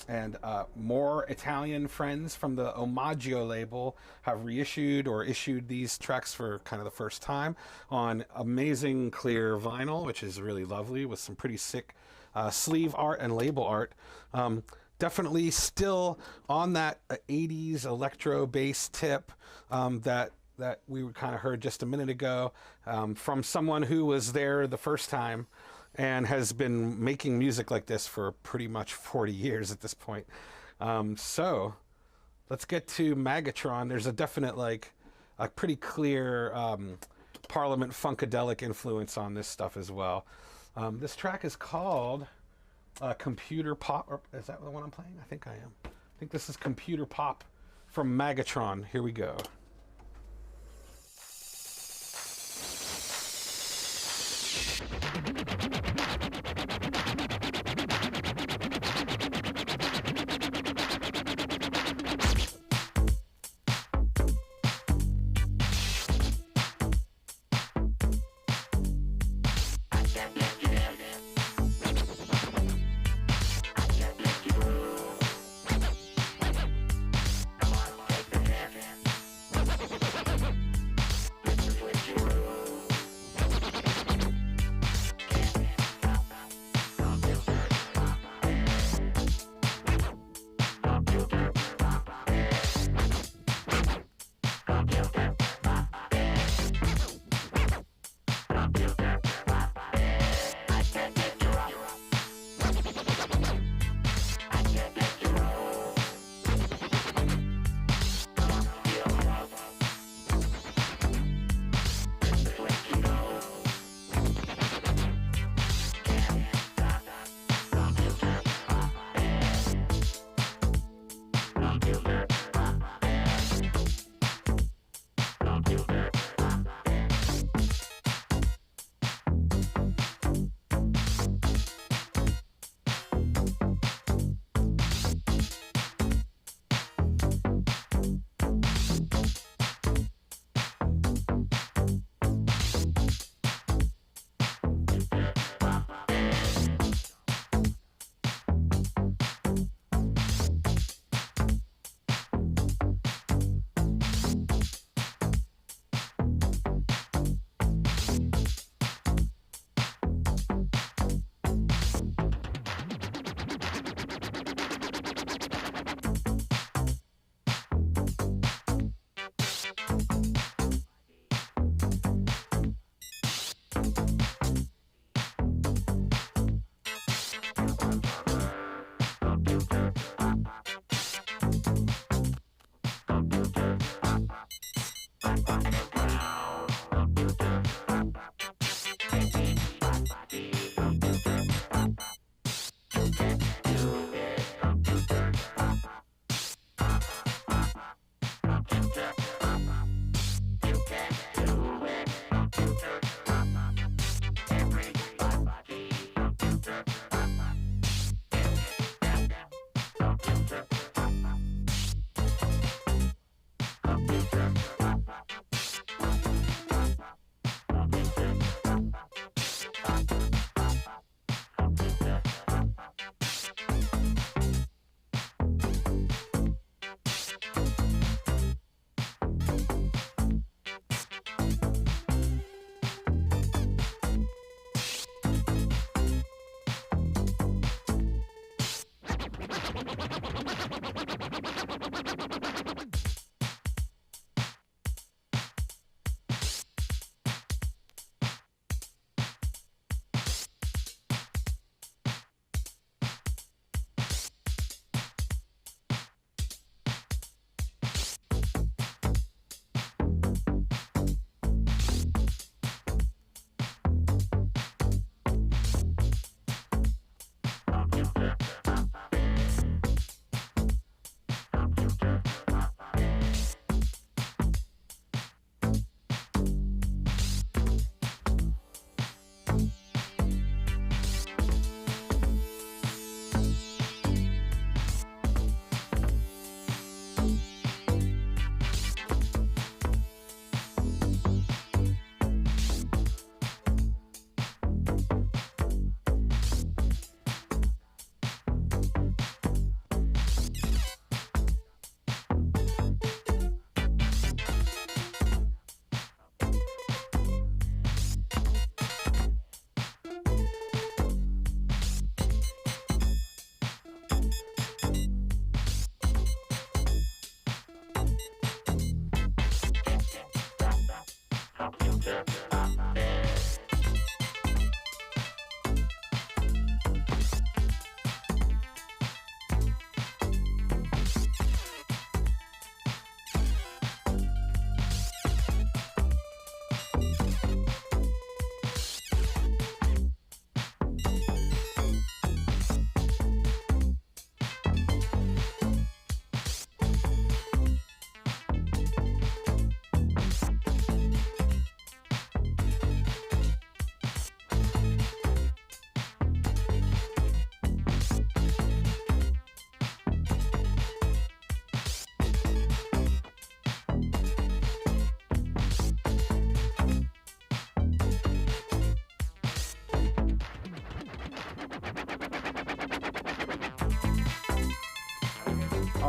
And more Italian friends from the Omaggio label have reissued or issued these tracks for kind of the first time on amazing clear vinyl, which is really lovely, with some pretty sick sleeve art and label art. Definitely still on that 80s electro bass tip that we kind of heard just a minute ago from someone who was there the first time and has been making music like this for pretty much 40 years at this point. So let's get to Magatron. There's a definite, like, a pretty clear Parliament Funkadelic influence on this stuff as well. This track is called Computer Pop. Or is that the one I'm playing? I think I am. I think this is Computer Pop from Magatron. Here we go.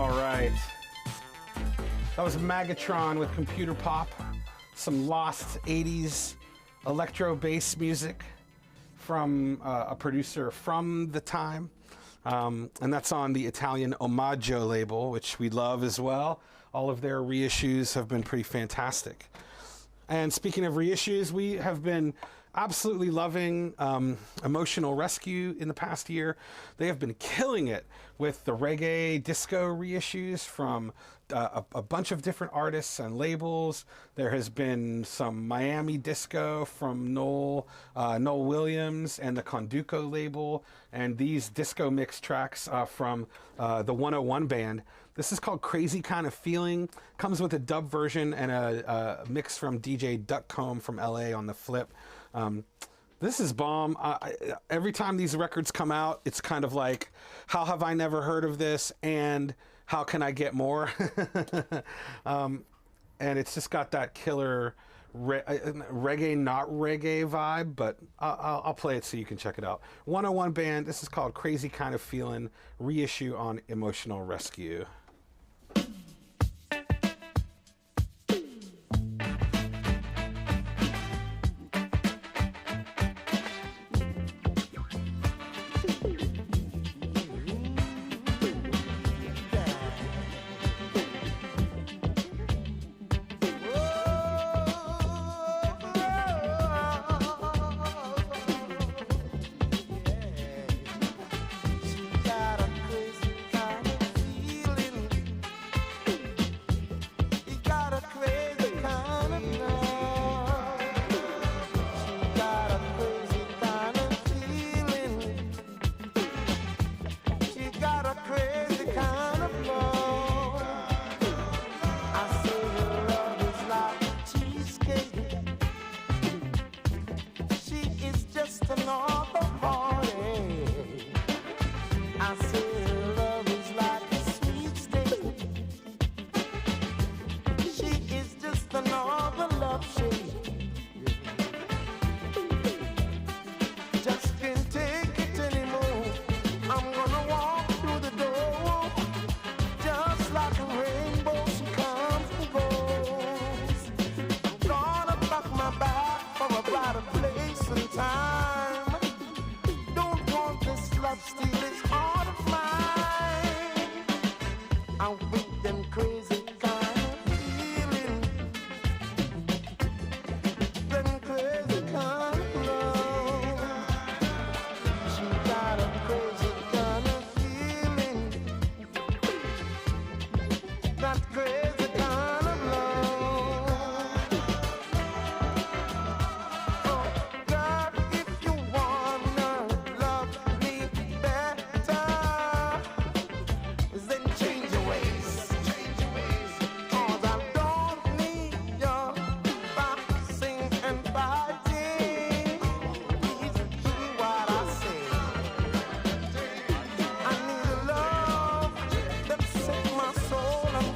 All right. That was Magatron with Computer Pop. Some lost 80s electro bass music from a producer from the time. And that's on the Italian Omaggio label, which we love as well. All of their reissues have been pretty fantastic. And speaking of reissues, we have been absolutely loving Emotional Rescue in the past year. They have been killing it with the reggae disco reissues from a bunch of different artists and labels. There has been some Miami disco from Noel Williams and the Conduco label, and these disco mix tracks from the 101 band. This is called Crazy Kind of Feeling. Comes with a dub version and a mix from DJ Duckcomb from LA on the flip. This is bomb. Every time these records come out, it's kind of like, how have I never heard of this? And how can I get more? And it's just got that killer reggae, not reggae vibe, but I'll play it so you can check it out. 101 band, this is called Crazy Kind of Feeling, reissue on Emotional Rescue.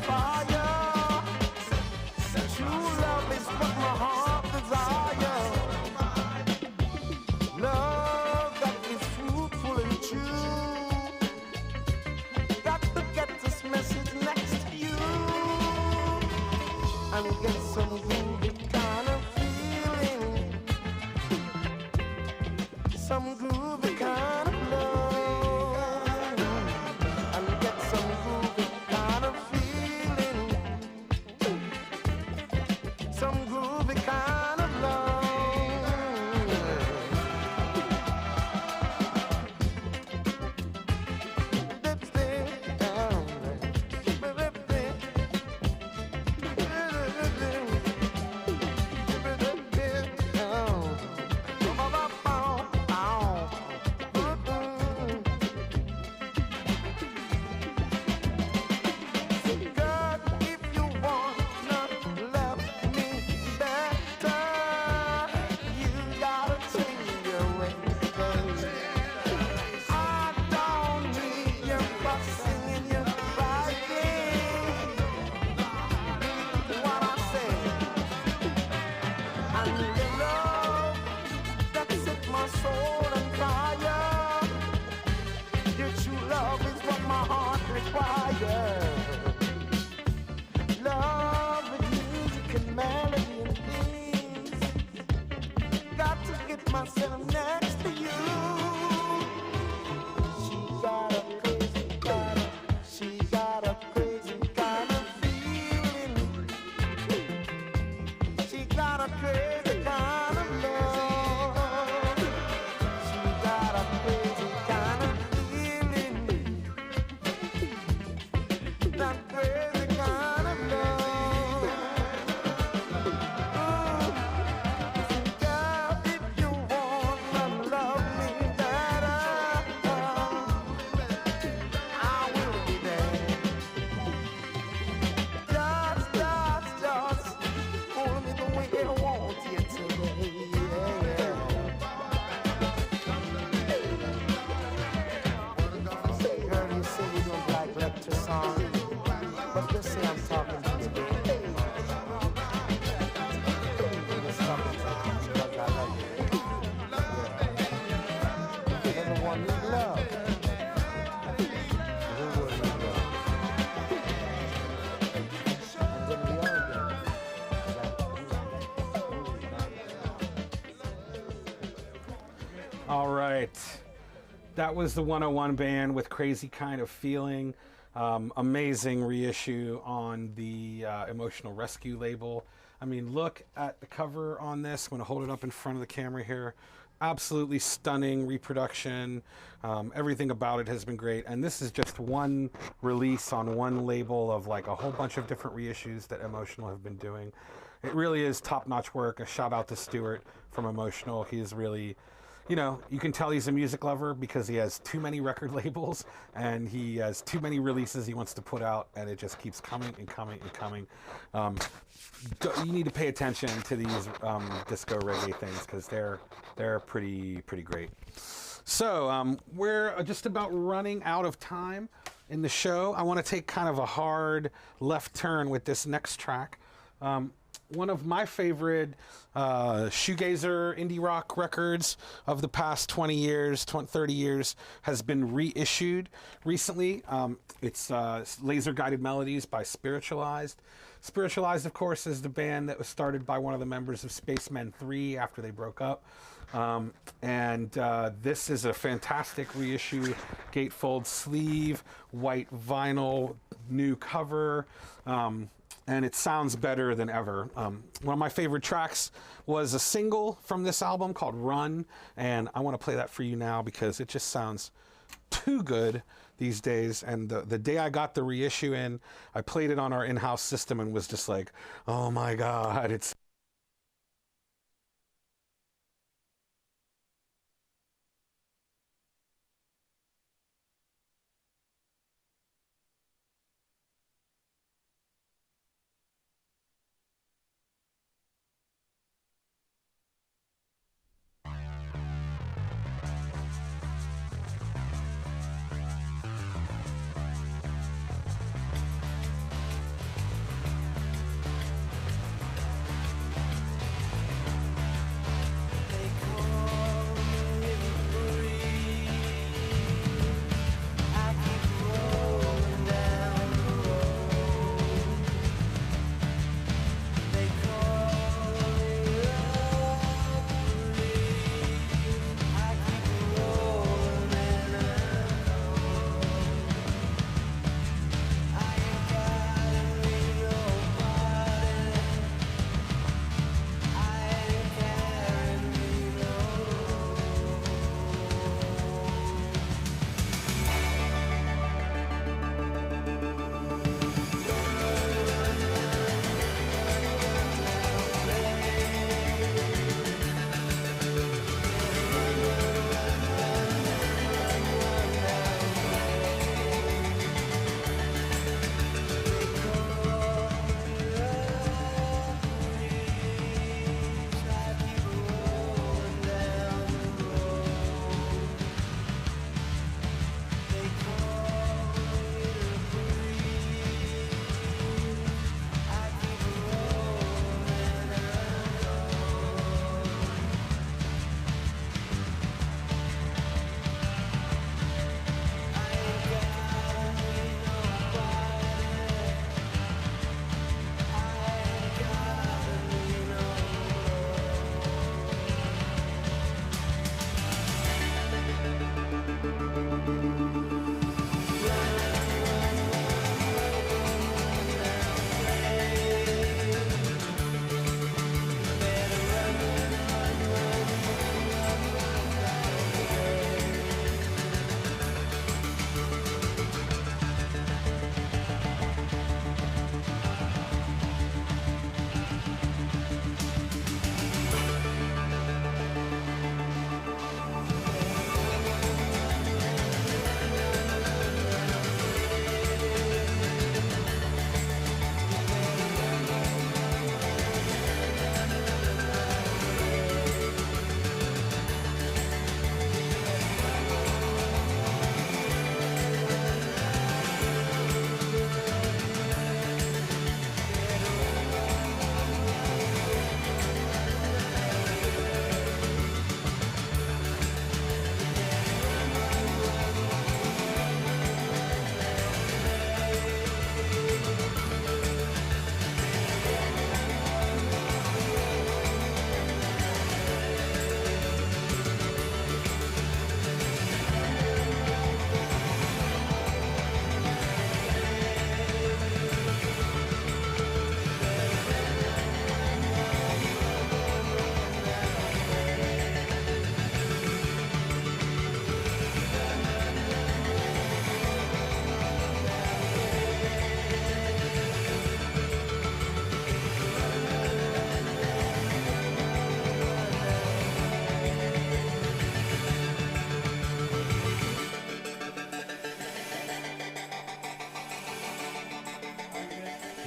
Fire. All right. That was the 101 band with Crazy Kind of Feeling. Amazing reissue on the Emotional Rescue label. I mean, look at the cover on this. I'm going to hold it up in front of the camera here. Absolutely stunning reproduction. Everything about it has been great. And this is just one release on one label of like a whole bunch of different reissues that Emotional have been doing. It really is top-notch work. A shout out to Stuart from Emotional. He's really, you know, you can tell he's a music lover because he has too many record labels and he has too many releases he wants to put out, and it just keeps coming and coming and coming. You need to pay attention to these disco reggae things because they're pretty great. So we're just about running out of time in the show. I want to take kind of a hard left turn with this next track. One of my favorite shoegazer indie rock records of the past 20 years, 30 years has been reissued recently. It's Laser Guided Melodies by Spiritualized. Spiritualized, of course, is the band that was started by one of the members of Spacemen 3 after they broke up. This is a fantastic reissue, gatefold sleeve, white vinyl, new cover. And it sounds better than ever. One of my favorite tracks was a single from this album called Run, and I want to play that for you now because it just sounds too good these days. And the day I got the reissue in, I played it on our in-house system and was just like, oh my God, it's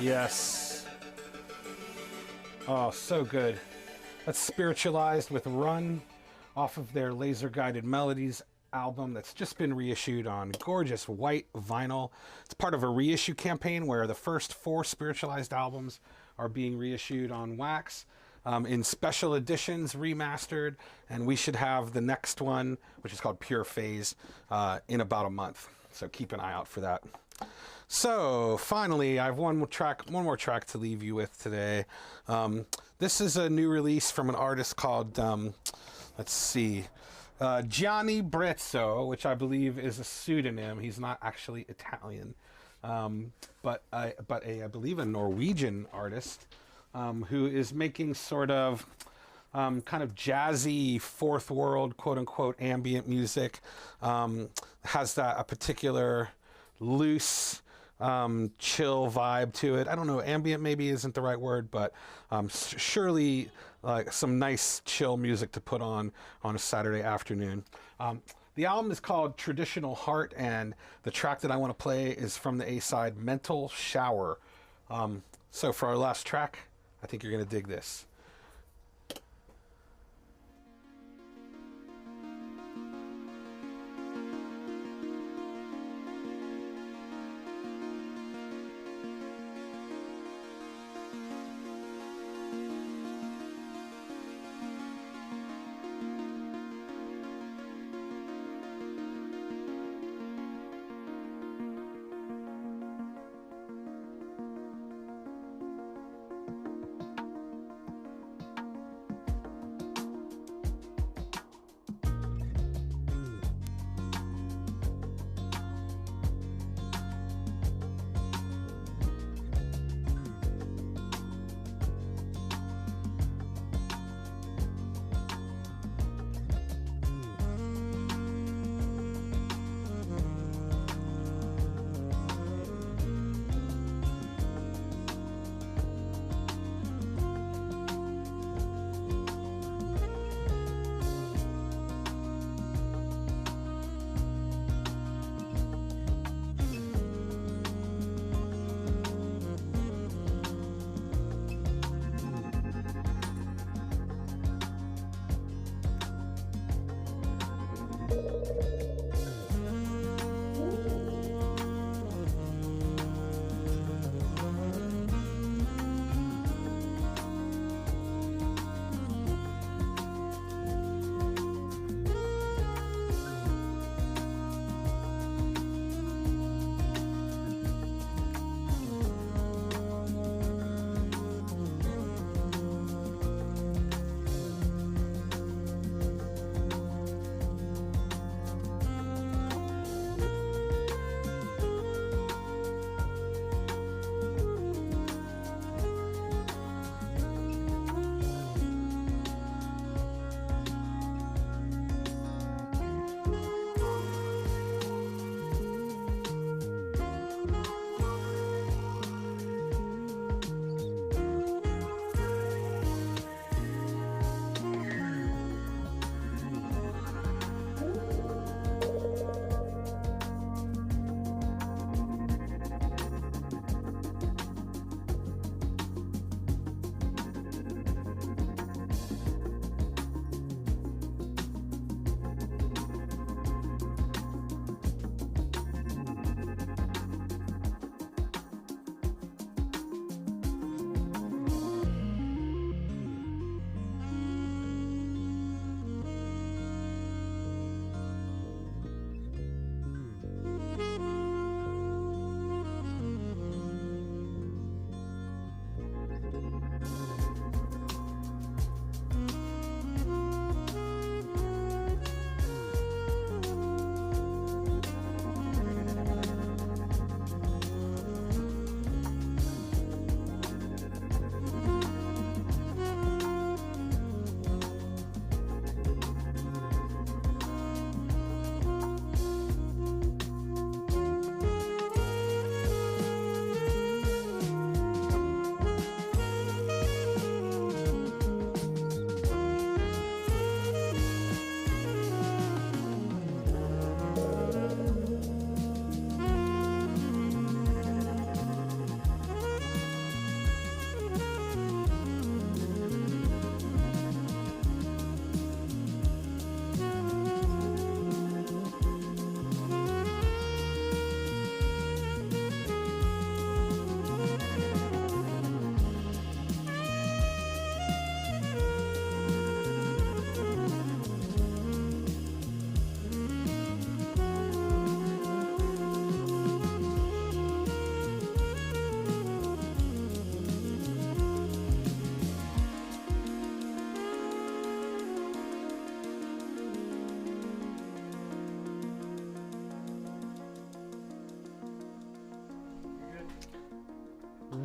Yes. Oh, so good. That's Spiritualized with Run off of their Laser Guided Melodies album that's just been reissued on gorgeous white vinyl. It's part of a reissue campaign where the first 4 Spiritualized albums are being reissued on wax in special editions, remastered, and we should have the next one, which is called Pure Phase, in about a month. So keep an eye out for that. So finally, I have one more track to leave you with today. This is a new release from an artist called, let's see, Gianni Brezzo, which I believe is a pseudonym. He's not actually Italian, but I believe a Norwegian artist who is making sort of kind of jazzy fourth world, quote unquote, ambient music. Has a particular loose, chill vibe to it. I don't know, ambient maybe isn't the right word, but surely like some nice chill music to put on a Saturday afternoon. The album is called Traditional Heart, and the track that I want to play is from the A-side, Mental Shower. So for our last track, I think you're going to dig this.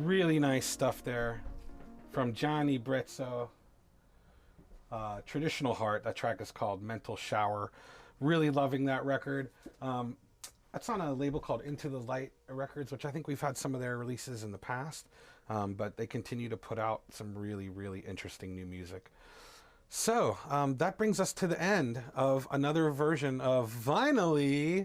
Really nice stuff there from Johnny Brezzo. Traditional Heart. That track is called Mental Shower. Really loving that record. That's on a label called Into the Light Records, which I think we've had some of their releases in the past, but they continue to put out some really, really interesting new music. So that brings us to the end of another version of Vinally.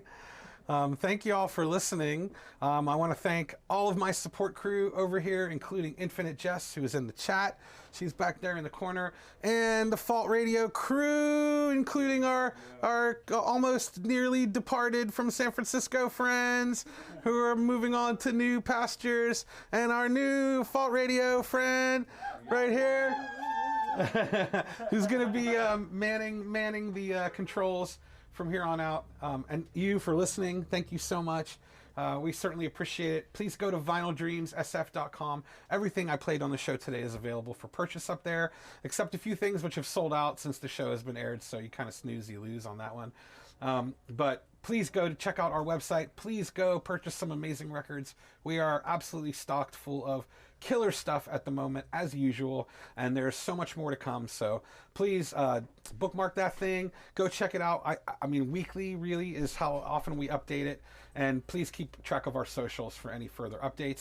Thank you all for listening. I want to thank all of my support crew over here, including Infinite Jess, who is in the chat. She's back there in the corner. And the Fault Radio crew, including our almost nearly departed from San Francisco friends who are moving on to new pastures. And our new Fault Radio friend right here, who's going to be manning the controls from here on out. And you for listening, thank you so much. We certainly appreciate it. Please go to vinyldreamssf.com. Everything I played on the show today is available for purchase up there, except a few things which have sold out since the show has been aired, so you kind of snooze, you lose on that one. But please go to check out our website. Please go purchase some amazing records. We are absolutely stocked full of killer stuff at the moment, as usual, and there's so much more to come. So please bookmark that thing. Go check it out. I mean, weekly really is how often we update it, and please keep track of our socials for any further updates.